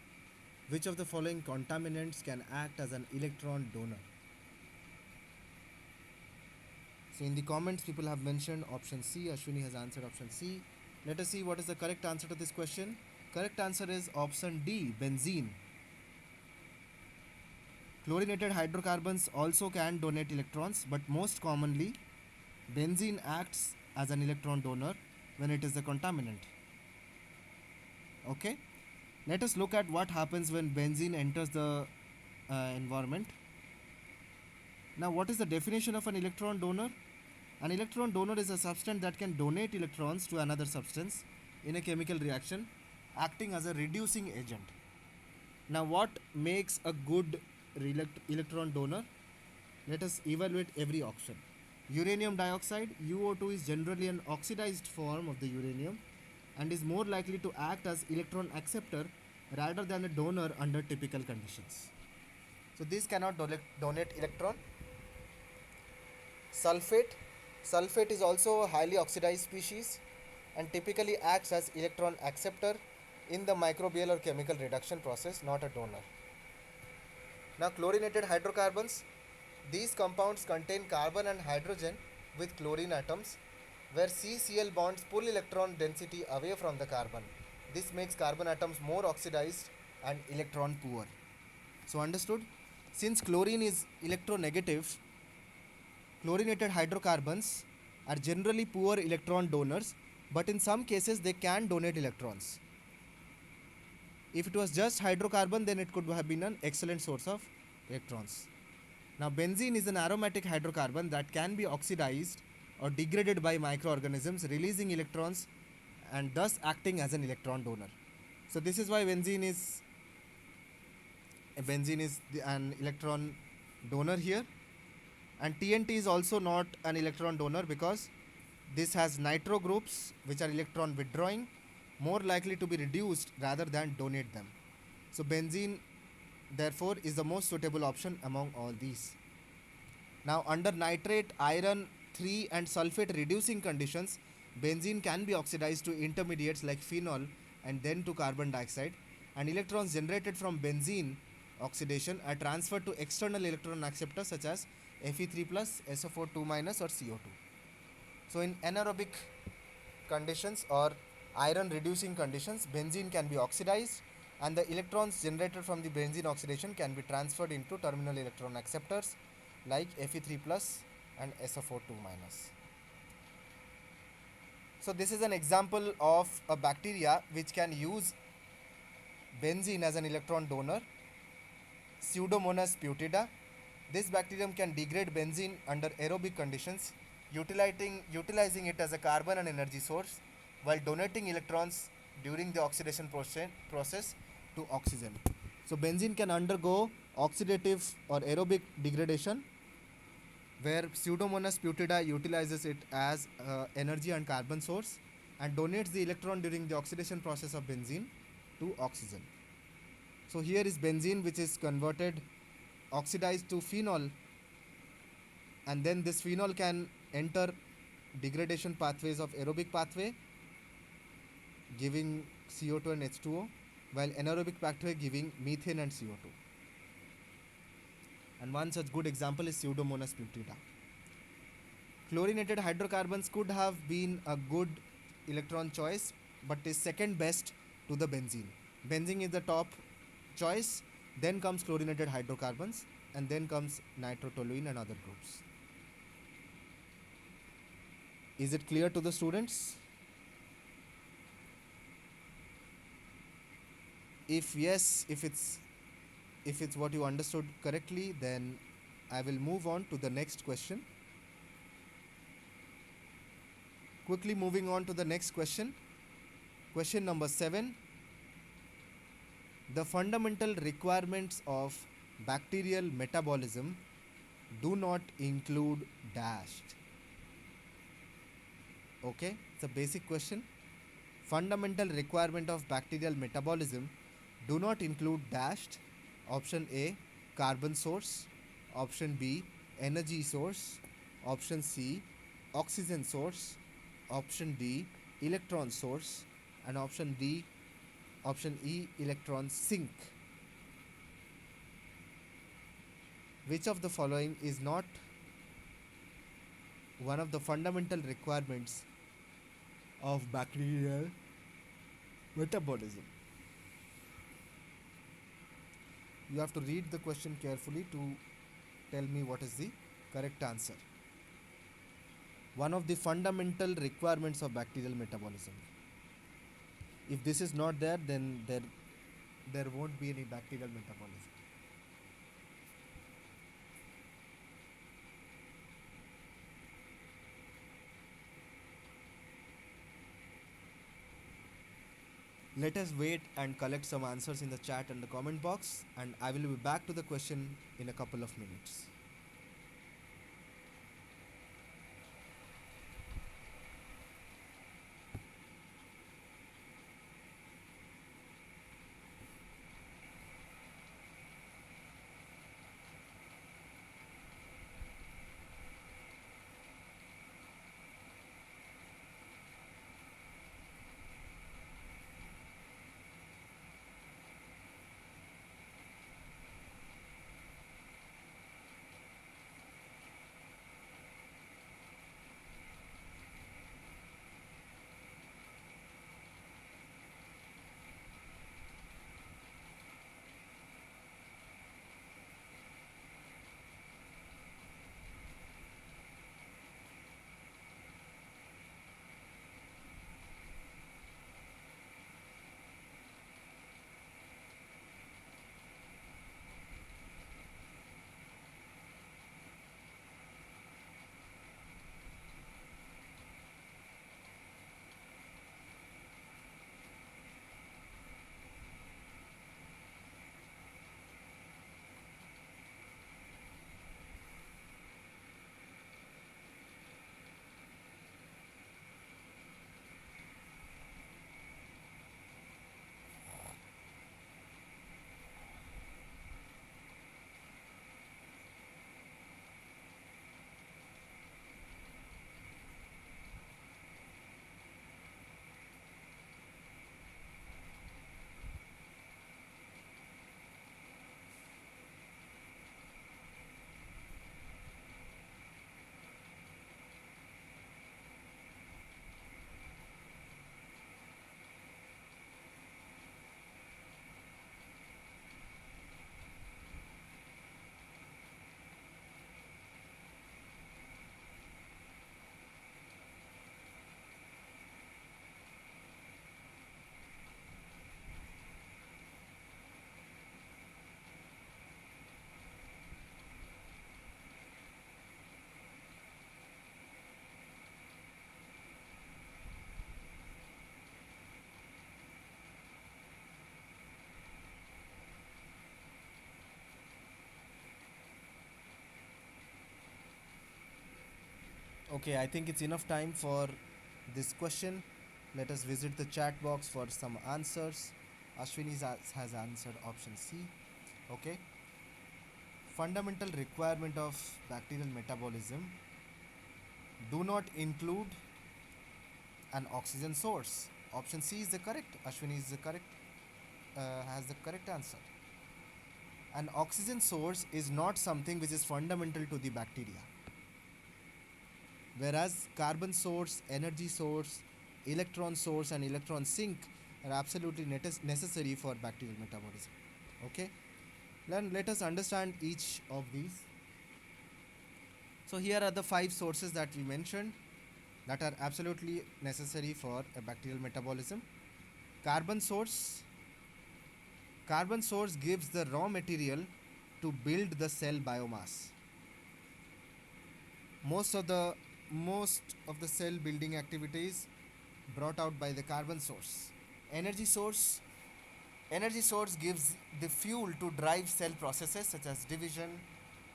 Which of the following contaminants can act as an electron donor? So in the comments, people have mentioned option C. Ashwini has answered option C. Let us see what is the correct answer to this question. Correct answer is option D, benzene. Chlorinated hydrocarbons also can donate electrons, but most commonly, benzene acts as an electron donor when it is the contaminant. Okay, let us look at what happens when benzene enters the environment. Now, what is the definition of an electron donor? An electron donor is a substance that can donate electrons to another substance in a chemical reaction, acting as a reducing agent. Now, what makes a good electron donor? Let us evaluate every option. Uranium dioxide, UO2, is generally an oxidized form of the uranium and is more likely to act as electron acceptor rather than a donor under typical conditions. So these cannot donate electron. Sulfate is also a highly oxidized species and typically acts as electron acceptor in the microbial or chemical reduction process, not a donor. Now, chlorinated hydrocarbons, these compounds contain carbon and hydrogen with chlorine atoms, where CCl bonds pull electron density away from the carbon. This makes carbon atoms more oxidized and electron poor. So understood? Since chlorine is electronegative, chlorinated hydrocarbons are generally poor electron donors, but in some cases they can donate electrons. If it was just hydrocarbon, then it could have been an excellent source of electrons. Now, benzene is an aromatic hydrocarbon that can be oxidized or degraded by microorganisms, releasing electrons and thus acting as an electron donor. So this is why benzene is an electron donor here, and TNT is also not an electron donor because this has nitro groups which are electron withdrawing, more likely to be reduced rather than donate them. So benzene therefore is the most suitable option among all these. Now, under nitrate, iron 3 and sulfate reducing conditions, benzene can be oxidized to intermediates like phenol and then to carbon dioxide, and electrons generated from benzene oxidation are transferred to external electron acceptors such as Fe3 plus, SO4 2 minus, or CO2. So in anaerobic conditions or iron reducing conditions, benzene can be oxidized and the electrons generated from the benzene oxidation can be transferred into terminal electron acceptors like Fe3 plus and SO4 2 minus. So this is an example of a bacteria which can use benzene as an electron donor, Pseudomonas putida. This bacterium can degrade benzene under aerobic conditions, utilizing it as a carbon and energy source while donating electrons during the oxidation process to oxygen. So benzene can undergo oxidative or aerobic degradation where Pseudomonas putida utilizes it as energy and carbon source and donates the electron during the oxidation process of benzene to oxygen. So here is benzene which is converted, oxidized to phenol, and then this phenol can enter degradation pathways of aerobic pathway giving CO2 and H2O, while anaerobic pathway giving methane and CO2. And one such good example is Pseudomonas putida. Chlorinated hydrocarbons could have been a good electron choice, but is second best to the benzene. Benzene is the top choice, then comes chlorinated hydrocarbons, and then comes nitrotoluene and other groups. Is it clear to the students? If yes, if it's what you understood correctly, then I will move on to the next question. Quickly moving on to the next question. Question number 7. The fundamental requirements of bacterial metabolism do not include dashed. Okay, it's a basic question. Fundamental requirement of bacterial metabolism do not include dashed. Option A, carbon source. Option B, energy source. Option C, oxygen source. Option D, electron source. And option E, electron sink. Which of the following is not one of the fundamental requirements of bacterial metabolism? You have to read the question carefully to tell me what is the correct answer. One of the fundamental requirements of bacterial metabolism. If this is not there, then there won't be any bacterial metabolism. Let us wait and collect some answers in the chat and the comment box, and I will be back to the question in a couple of minutes. Okay, I think it's enough time for this question. Let us visit the chat box for some answers. Ashwini has answered option C. Okay. Fundamental requirement of bacterial metabolism do not include an oxygen source. Option C is the correct. Ashwini is the correct. Has the correct answer. An oxygen source is not something which is fundamental to the bacteria, whereas carbon source, energy source, electron source, and electron sink are absolutely necessary for bacterial metabolism. Okay, then let us understand each of these. So here are the 5 sources that we mentioned that are absolutely necessary for a bacterial metabolism. Carbon source. Carbon source gives the raw material to build the cell biomass. Most of the cell building activities brought out by the carbon source. Energy source. Energy source gives the fuel to drive cell processes such as division,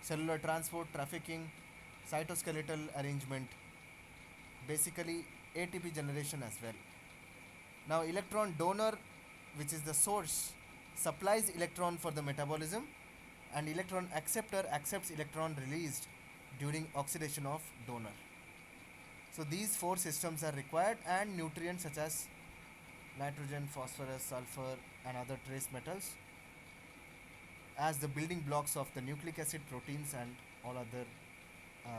cellular transport, trafficking, cytoskeletal arrangement, basically ATP generation as well. Now electron donor, which is the source, supplies electron for the metabolism, and electron acceptor accepts electron released during oxidation of donor. So these 4 systems are required, and nutrients such as nitrogen, phosphorus, sulfur, and other trace metals as the building blocks of the nucleic acid, proteins, and uh,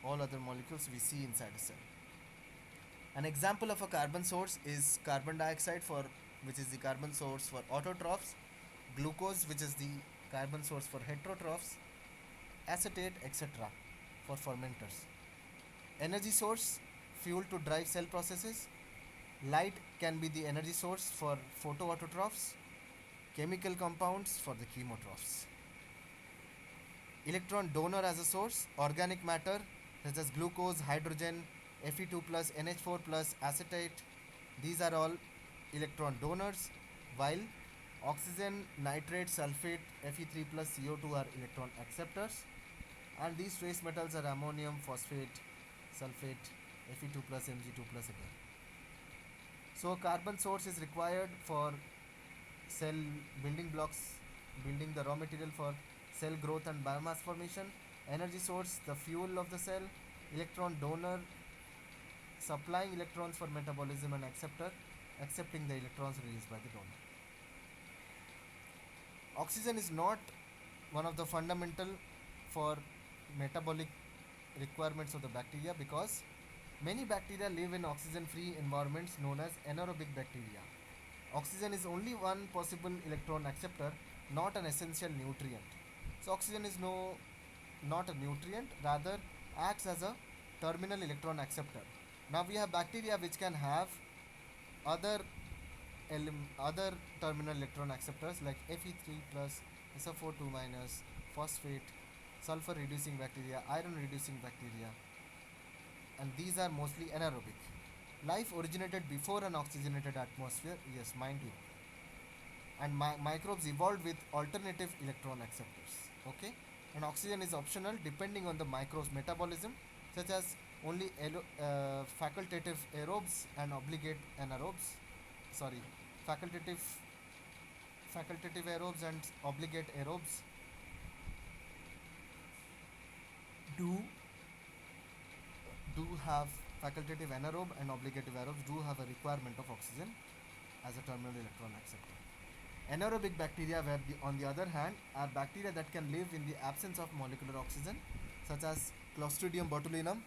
all other molecules we see inside a cell. An example of a carbon source is carbon dioxide, which is the carbon source for autotrophs, glucose, which is the carbon source for heterotrophs, acetate, etc. for fermenters. Energy source, fuel to drive cell processes. Light can be the energy source for photoautotrophs, chemical compounds for the chemotrophs. Electron donor as a source, organic matter such as glucose, hydrogen, Fe2 plus, NH4 plus, acetate. These are all electron donors, while oxygen, nitrate, sulfate, Fe3 plus, CO2 are electron acceptors. And these trace metals are ammonium, phosphate, sulfate, Fe2 plus, Mg2 plus again. So carbon source is required for cell building blocks, building the raw material for cell growth and biomass formation. Energy source, the fuel of the cell. Electron donor, supplying electrons for metabolism, and acceptor, accepting the electrons released by the donor. Oxygen is not one of the fundamental for metabolic requirements of the bacteria, because many bacteria live in oxygen free environments known as anaerobic bacteria. Oxygen is only one possible electron acceptor, not an essential nutrient. So oxygen is not a nutrient, rather acts as a terminal electron acceptor. Now we have bacteria which can have other terminal electron acceptors like Fe3 plus, SO4 2 minus, phosphate, sulfur reducing bacteria, iron reducing bacteria, and these are mostly anaerobic. Life originated before an oxygenated atmosphere, yes, mind you, and microbes evolved with alternative electron acceptors. Okay, and oxygen is optional depending on the microbe's metabolism, such as only facultative aerobes and obligate anaerobes. Sorry, facultative aerobes and obligate aerobes do have facultative anaerobe and obligative aerobes do have a requirement of oxygen as a terminal electron acceptor. Anaerobic bacteria, on the other hand, are bacteria that can live in the absence of molecular oxygen, such as Clostridium botulinum,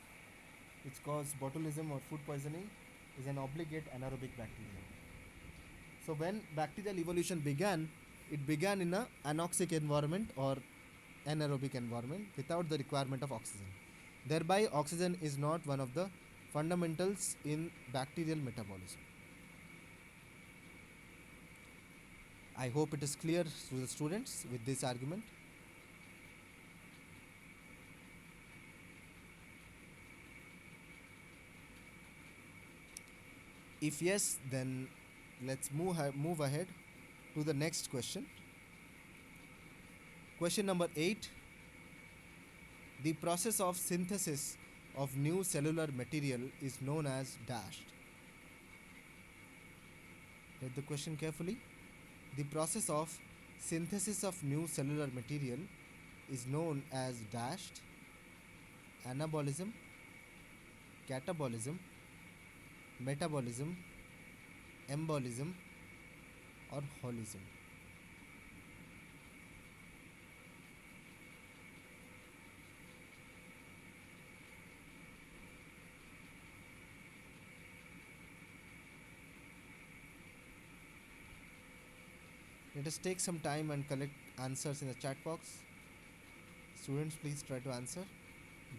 which causes botulism or food poisoning, is an obligate anaerobic bacteria. So when bacterial evolution began, it began in an anoxic environment or anaerobic environment without the requirement of oxygen. Thereby, oxygen is not one of the fundamentals in bacterial metabolism. I hope it is clear to the students with this argument. If yes, then let's move ahead to the next question. Question number 8. The process of synthesis of new cellular material is known as dashed. Read the question carefully. The process of synthesis of new cellular material is known as dashed, anabolism, catabolism, metabolism, embolism, or holism. Let us take some time and collect answers in the chat box. Students, please try to answer.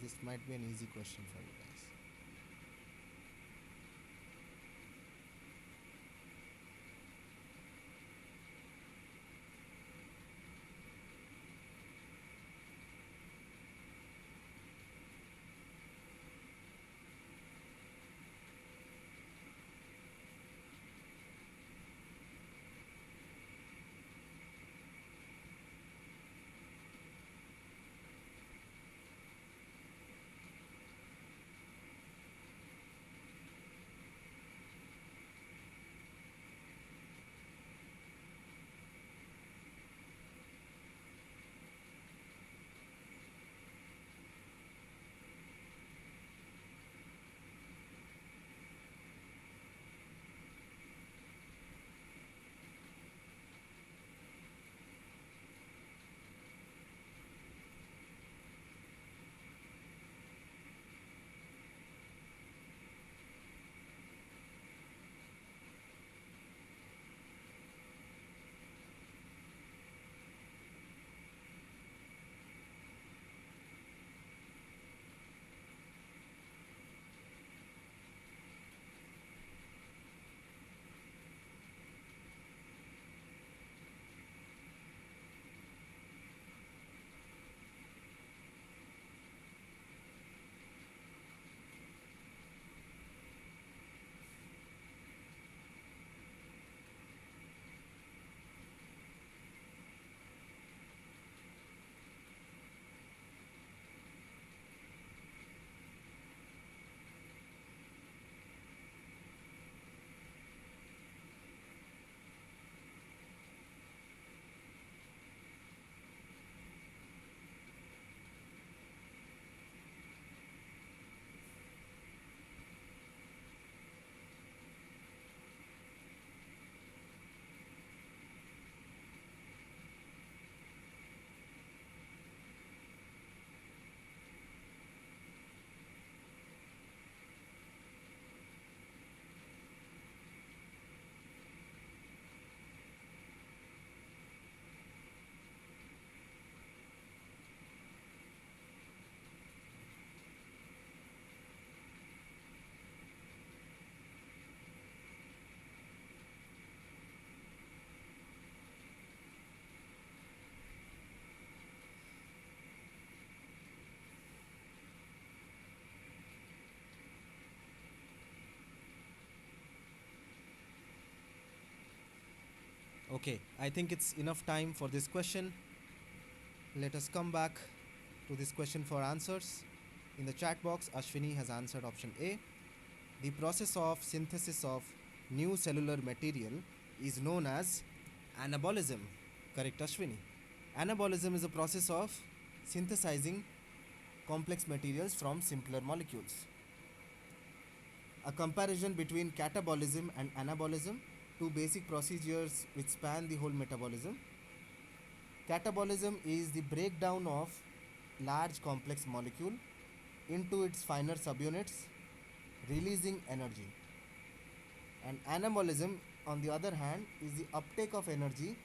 This might be an easy question for you guys. Okay, I think it's enough time for this question. Let us come back to this question for answers. In the chat box, Ashwini has answered option A. The process of synthesis of new cellular material is known as anabolism. Correct, Ashwini. Anabolism is a process of synthesizing complex materials from simpler molecules. A comparison between catabolism and anabolism, two basic procedures which span the whole metabolism. Catabolism is the breakdown of large complex molecule into its finer subunits, releasing energy. And anabolism, on the other hand, is the uptake of energy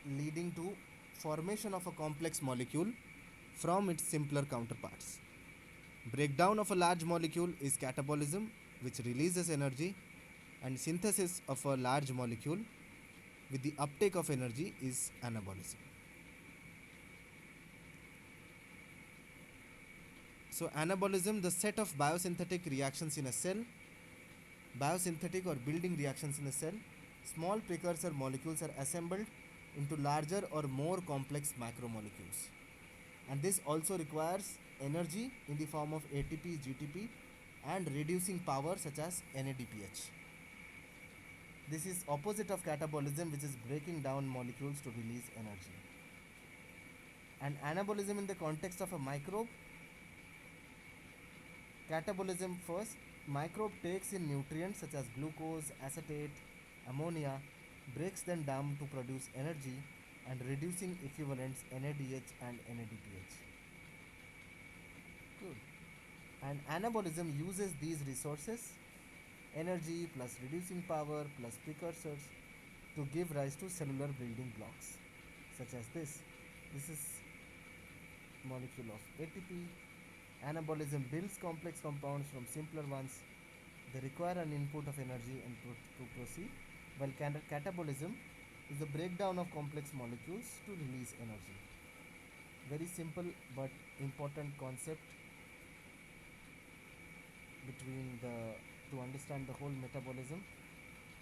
leading to formation of a complex molecule from its simpler counterparts. Breakdown of a large molecule is catabolism, which releases energy, and synthesis of a large molecule with the uptake of energy is anabolism. So anabolism, the set of biosynthetic reactions in a cell, biosynthetic or building reactions in a cell, small precursor molecules are assembled into larger or more complex macromolecules. And this also requires energy in the form of ATP, GTP, and reducing power such as NADPH. This is opposite of catabolism, which is breaking down molecules to release energy. And anabolism in the context of a microbe, catabolism first, microbe takes in nutrients such as glucose, acetate, ammonia, breaks them down to produce energy and reducing equivalents NADH and NADPH. Good. And anabolism uses these resources, energy plus reducing power plus precursors, to give rise to cellular building blocks such as this. This is molecule of ATP. Anabolism builds complex compounds from simpler ones. They require an input of energy and to proceed, while catabolism is the breakdown of complex molecules to release energy. Very simple but important concept between the to understand the whole metabolism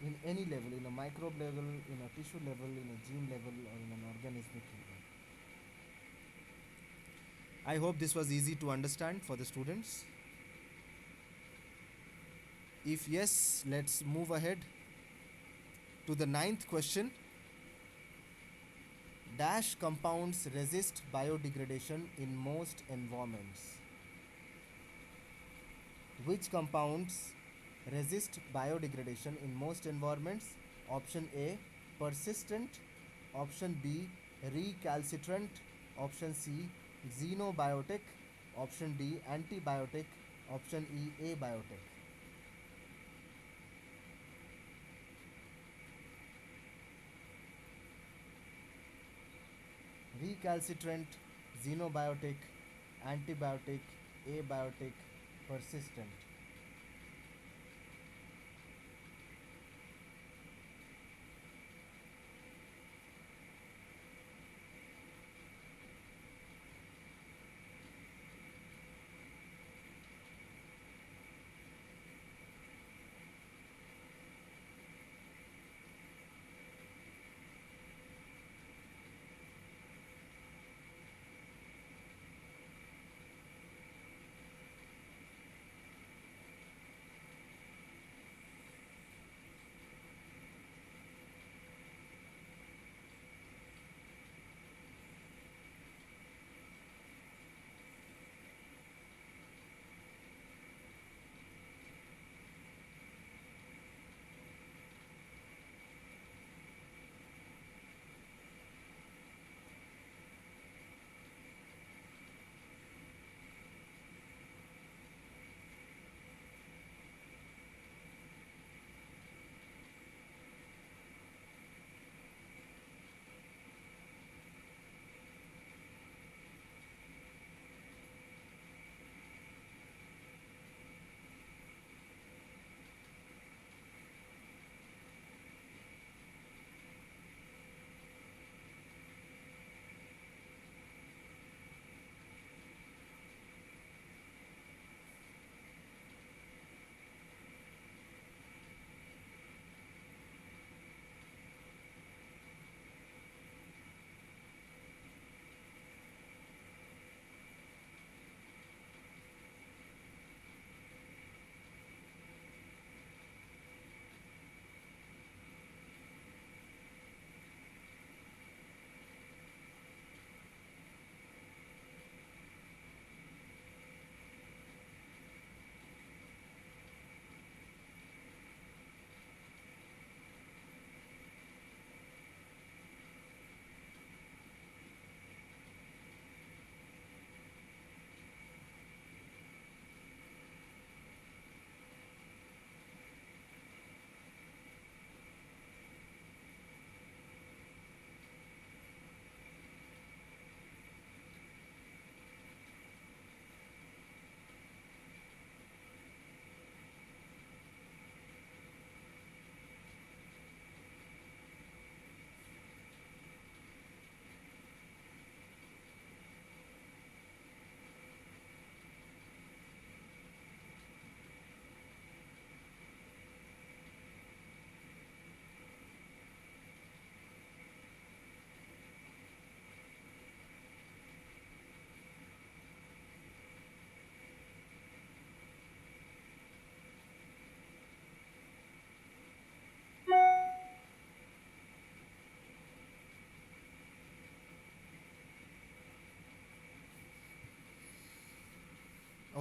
in any level, in a microbe level, in a tissue level, in a gene level, or in an organismic level. I hope this was easy to understand for the students. If yes, let's move ahead to the ninth question. Dash compounds resist biodegradation in most environments. Which compounds resist biodegradation in most environments? Option A, persistent. Option B, recalcitrant. Option C, xenobiotic. Option D, antibiotic. Option E, abiotic. Recalcitrant, xenobiotic, antibiotic, abiotic, persistent.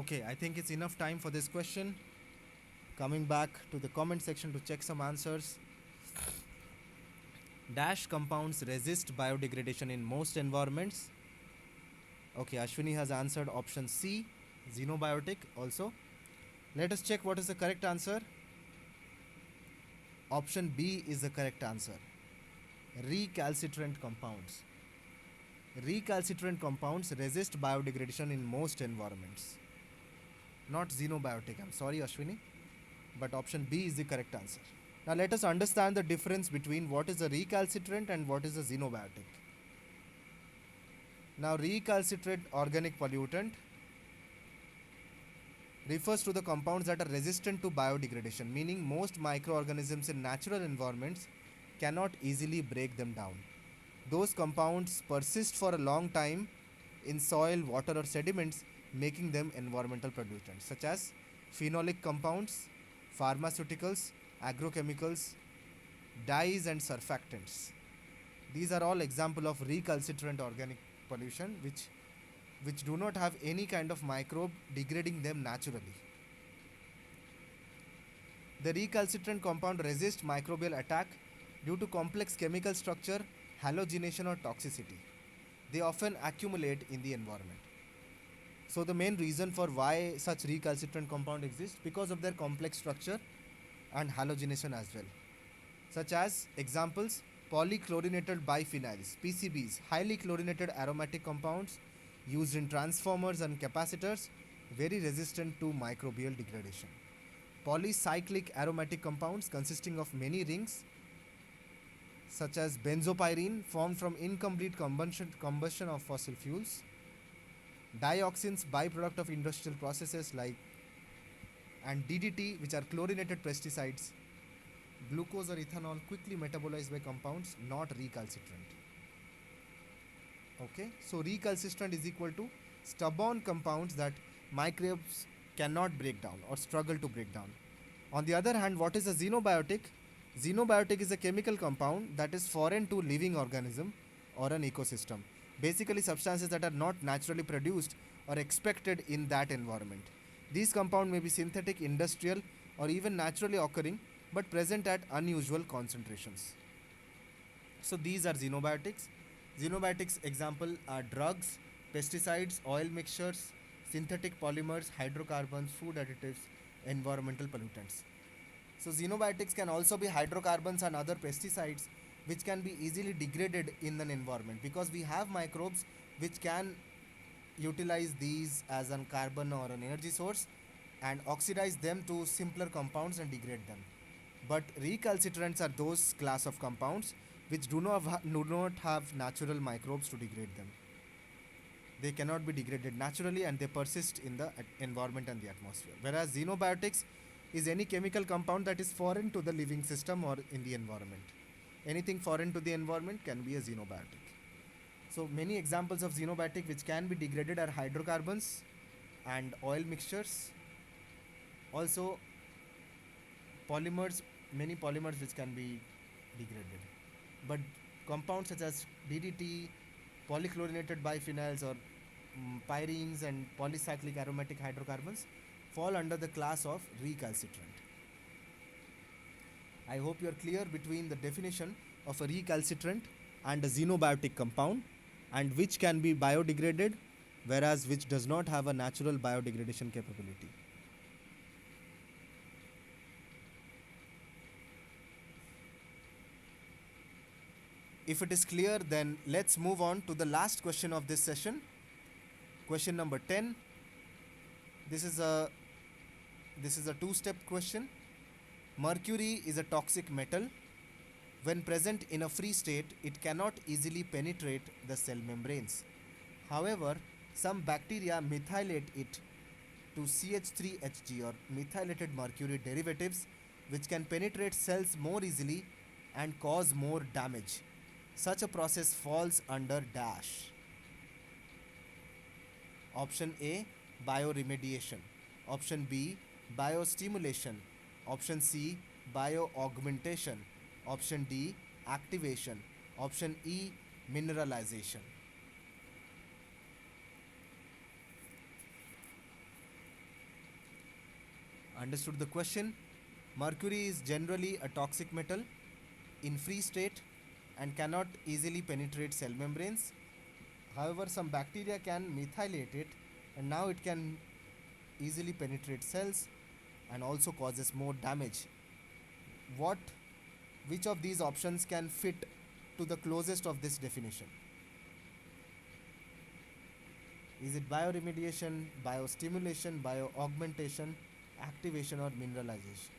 Okay, I think it's enough time for this question. Coming back to the comment section to check some answers. Dash compounds resist biodegradation in most environments. Okay, Ashwini has answered option C, xenobiotic also. Let us check what is the correct answer. Option B is the correct answer. Recalcitrant compounds. Recalcitrant compounds resist biodegradation in most environments. Not xenobiotic, I'm sorry Ashwini, but option B is the correct answer. Now let us understand the difference between what is a recalcitrant and what is a xenobiotic. Now recalcitrant organic pollutant refers to the compounds that are resistant to biodegradation, meaning most microorganisms in natural environments cannot easily break them down. Those compounds persist for a long time in soil, water, or sediments, making them environmental pollutants, such as phenolic compounds, pharmaceuticals, agrochemicals, dyes, and surfactants. These are all examples of recalcitrant organic pollution which do not have any kind of microbe degrading them naturally. The recalcitrant compound resists microbial attack due to complex chemical structure, halogenation, or toxicity. They often accumulate in the environment. So the main reason for why such recalcitrant compound exists because of their complex structure and halogenation as well. Such as examples, polychlorinated biphenyls, PCBs, highly chlorinated aromatic compounds used in transformers and capacitors, very resistant to microbial degradation. Polycyclic aromatic compounds consisting of many rings, such as benzopyrene, formed from incomplete combustion of fossil fuels. Dioxins, byproduct of industrial processes like, and DDT, which are chlorinated pesticides. Glucose or ethanol, quickly metabolized by compounds, not recalcitrant. Okay, so recalcitrant is equal to stubborn compounds that microbes cannot break down or struggle to break down. On the other hand, what is a xenobiotic? Xenobiotic is a chemical compound that is foreign to living organism or an ecosystem. Basically, substances that are not naturally produced or expected in that environment. These compounds may be synthetic, industrial, or even naturally occurring, but present at unusual concentrations. So these are xenobiotics. Xenobiotics example are drugs, pesticides, oil mixtures, synthetic polymers, hydrocarbons, food additives, environmental pollutants. So xenobiotics can also be hydrocarbons and other pesticides which can be easily degraded in an environment because we have microbes which can utilize these as a carbon or an energy source and oxidize them to simpler compounds and degrade them. But recalcitrants are those class of compounds which do not have natural microbes to degrade them. They cannot be degraded naturally and they persist in the environment and the atmosphere. Whereas xenobiotics is any chemical compound that is foreign to the living system or in the environment. Anything foreign to the environment can be a xenobiotic. So many examples of xenobiotic which can be degraded are hydrocarbons and oil mixtures. Also polymers, many polymers which can be degraded. But compounds such as DDT, polychlorinated biphenyls or pyrenes and polycyclic aromatic hydrocarbons fall under the class of recalcitrant. I hope you are clear between the definition of a recalcitrant and a xenobiotic compound and which can be biodegraded whereas which does not have a natural biodegradation capability. If it is clear, then let's move on to the last question of this session. Question number 10. This is a two-step question. Mercury is a toxic metal. When present in a free state, it cannot easily penetrate the cell membranes. However, some bacteria methylate it to CH3Hg or methylated mercury derivatives, which can penetrate cells more easily and cause more damage. Such a process falls under dash. Option A, bioremediation. Option B, biostimulation. Option C, bioaugmentation. Option D, activation. Option E, mineralization. Understood the question? Mercury is generally a toxic metal in free state and cannot easily penetrate cell membranes. However, some bacteria can methylate it, and now it can easily penetrate cells and also causes more damage. What which of these options can fit to the closest of this definition? Is it bioremediation, biostimulation, bioaugmentation, activation, or mineralization?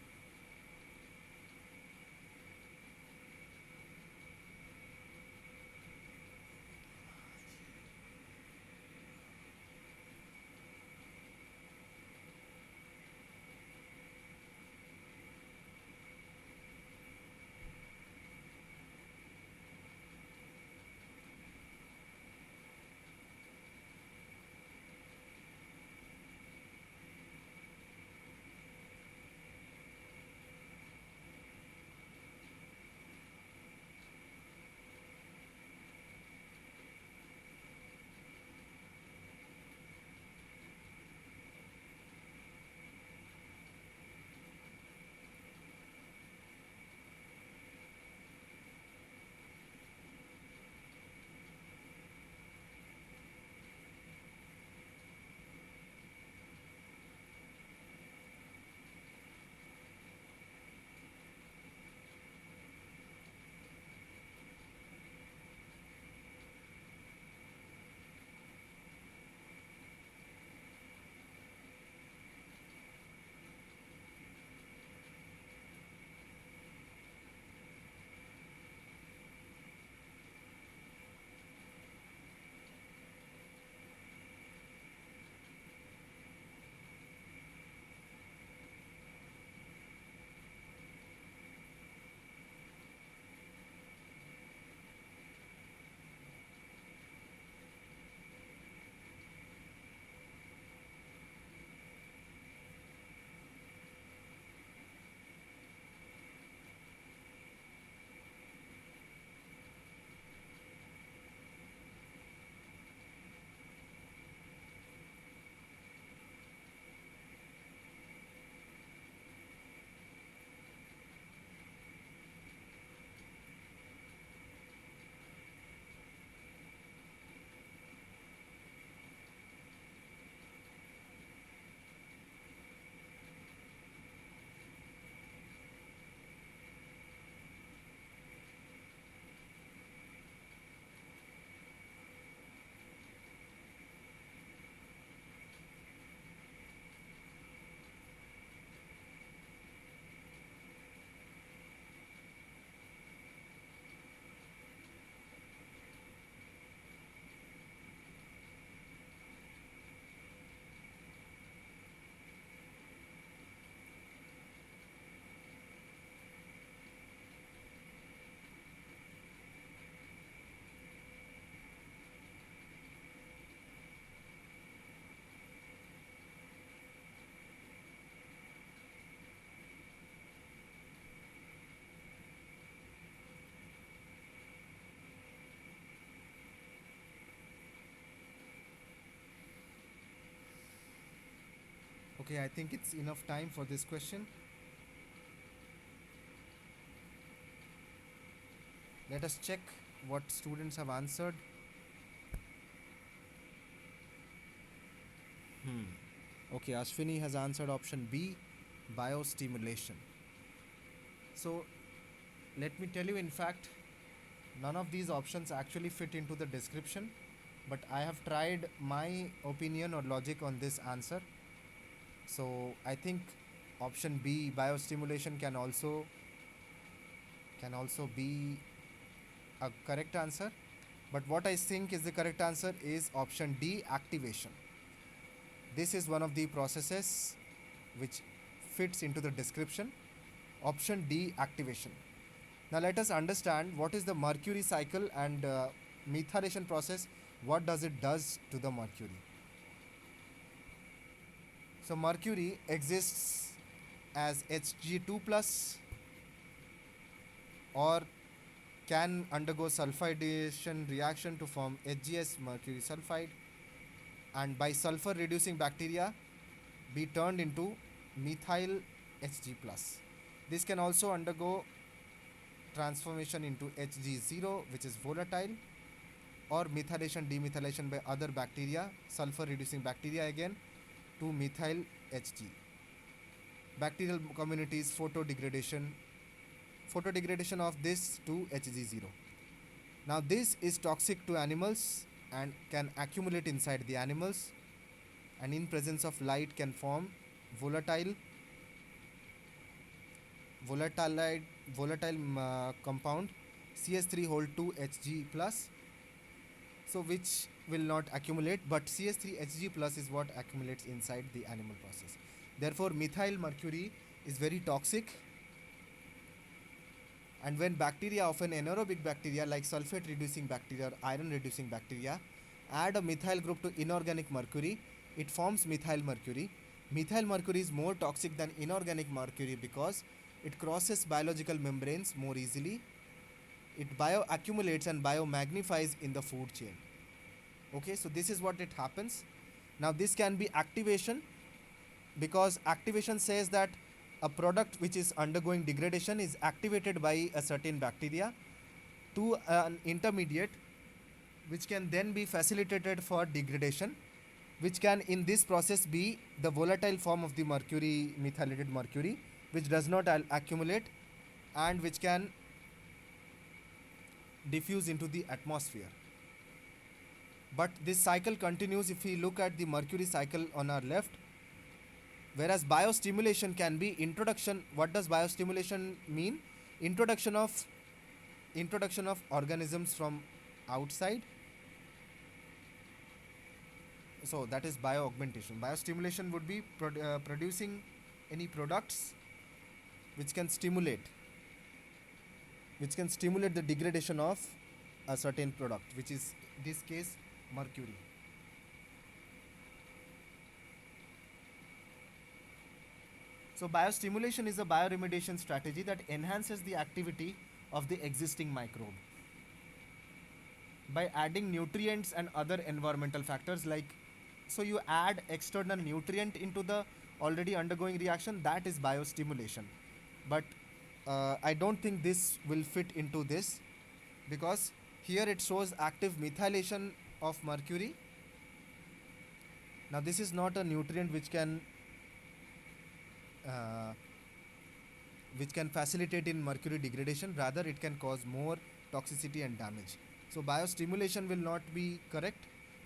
Okay, I think it's enough time for this question. Let us check what students have answered. Okay, Ashwini has answered option B, biostimulation. So, let me tell you, in fact, none of these options actually fit into the description, but I have tried my opinion or logic on this answer. So, I think option B, biostimulation, can also be a correct answer. But what I think is the correct answer is option D, activation. This is one of the processes which fits into the description. Option D, activation. Now let us understand what is the mercury cycle and methylation process. What does it does to the mercury? So mercury exists as Hg2 plus or can undergo sulfidation reaction to form HgS mercury sulfide, and by sulfur reducing bacteria be turned into methyl Hg plus. This can also undergo transformation into Hg0, which is volatile, or methylation demethylation by other bacteria, sulfur reducing bacteria again, to methyl Hg. Bacterial communities photodegradation of this to Hg0. Now this is toxic to animals and can accumulate inside the animals, and in presence of light can form volatile volatile compound CS3 whole 2 Hg plus, so which will not accumulate, but CS3 Hg plus is what accumulates inside the animal process. Therefore methyl mercury is very toxic, and when bacteria, often anaerobic bacteria like sulfate reducing bacteria or iron reducing bacteria, add a methyl group to inorganic mercury, it forms methyl mercury. Methyl mercury is more toxic than inorganic mercury because it crosses biological membranes more easily. It bioaccumulates and biomagnifies in the food chain. Okay, so this is what it happens. Now this can be activation, because activation says that a product which is undergoing degradation is activated by a certain bacteria to an intermediate which can then be facilitated for degradation, which can in this process be the volatile form of the mercury, methylated mercury, which does not accumulate and which can diffuse into the atmosphere. But this cycle continues if we look at the mercury cycle on our left, whereas biostimulation can be introduction. What does biostimulation mean? Introduction of organisms from outside. So that is bioaugmentation. Biostimulation would be producing any products which can stimulate the degradation of a certain product, which is in this case mercury. So biostimulation is a bioremediation strategy that enhances the activity of the existing microbe by adding nutrients and other environmental factors. Like, so you add external nutrient into the already undergoing reaction, that is biostimulation. But I don't think this will fit into this, because here it shows active methylation of mercury. Now this is not a nutrient which can facilitate in mercury degradation, rather it can cause more toxicity and damage. So biostimulation will not be correct.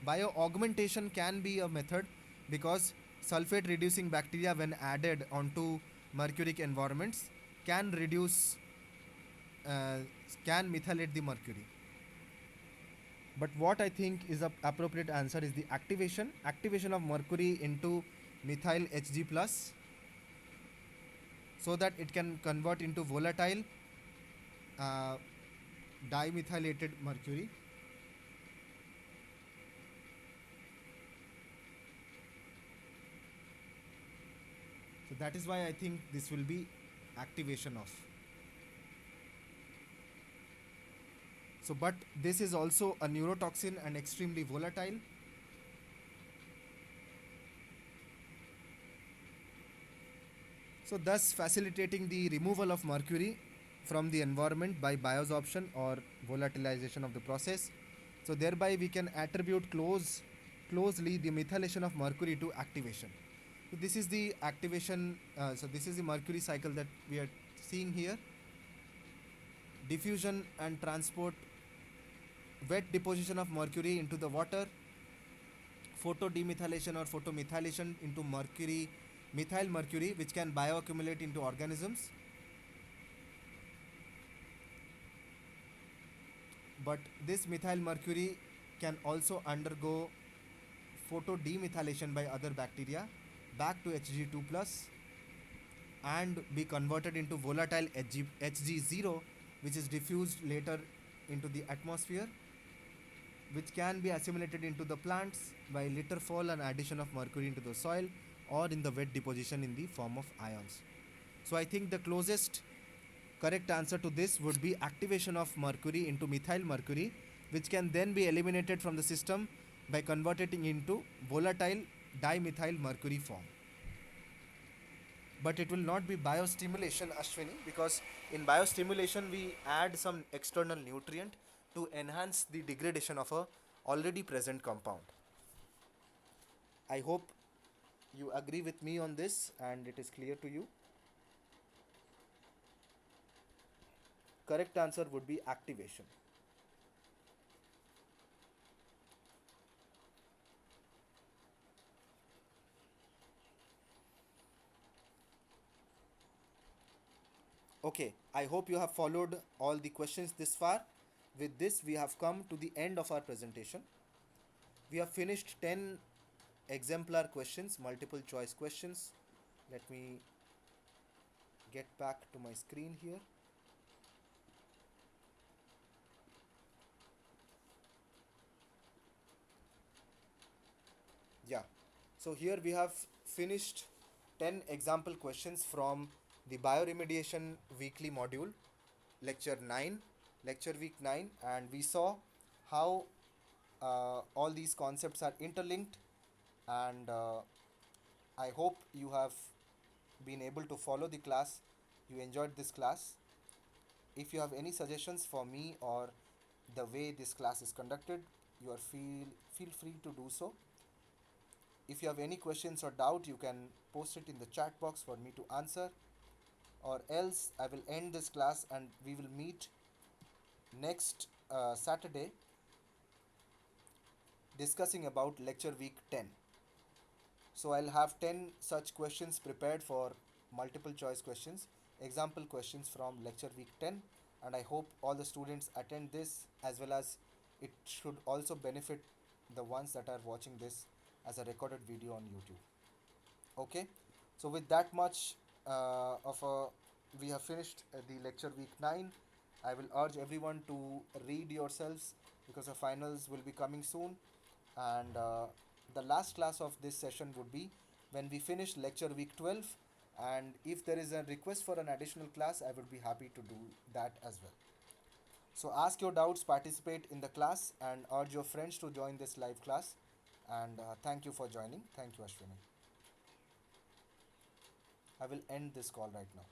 Bioaugmentation can be a method, because sulfate reducing bacteria when added onto mercuric environments can reduce can methylate the mercury. But what I think is the appropriate answer is the activation of mercury into methyl Hg plus, so that it can convert into volatile dimethylated mercury. So that is why I think this will be activation of. So but this is also a neurotoxin and extremely volatile. So thus facilitating the removal of mercury from the environment by biosorption or volatilization of the process. So thereby we can attribute closely the methylation of mercury to activation. So this is the activation, so this is the mercury cycle that we are seeing here. Diffusion and transport, wet deposition of mercury into the water, photodemethylation or photomethylation into methyl mercury, which can bioaccumulate into organisms. But this methyl mercury can also undergo photodemethylation by other bacteria back to Hg2 plus and be converted into volatile Hg0, which is diffused later into the atmosphere, which can be assimilated into the plants by litter fall and addition of mercury into the soil, or in the wet deposition in the form of ions. So I think the closest correct answer to this would be activation of mercury into methyl mercury, which can then be eliminated from the system by converting into volatile dimethyl mercury form. But it will not be biostimulation, Ashwini, because in biostimulation we add some external nutrient to enhance the degradation of a already present compound. I hope you agree with me on this and it is clear to you. Correct answer would be activation. Okay, I hope you have followed all the questions this far. With this, we have come to the end of our presentation. We have finished 10 exemplar questions, multiple choice questions. Let me get back to my screen here. Yeah. So here we have finished 10 example questions from the bioremediation weekly module, lecture 9, lecture week 9, and we saw how all these concepts are interlinked, and I hope you have been able to follow the class. You enjoyed this class. If you have any suggestions for me or the way this class is conducted, you are feel free to do so. If you have any questions or doubt, you can post it in the chat box for me to answer, or else I will end this class and we will meet next Saturday discussing about lecture week 10. So I'll have 10 such questions prepared for multiple choice questions, example questions from lecture week 10, and I hope all the students attend this, as well as it should also benefit the ones that are watching this as a recorded video on YouTube. Okay, so with that much of a we have finished the lecture week 9. I will urge everyone to read yourselves because the finals will be coming soon, and the last class of this session would be when we finish lecture week 12, and if there is a request for an additional class, I would be happy to do that as well. So ask your doubts, participate in the class, and urge your friends to join this live class. And thank you for joining. Thank you, Ashwini. I will end this call right now.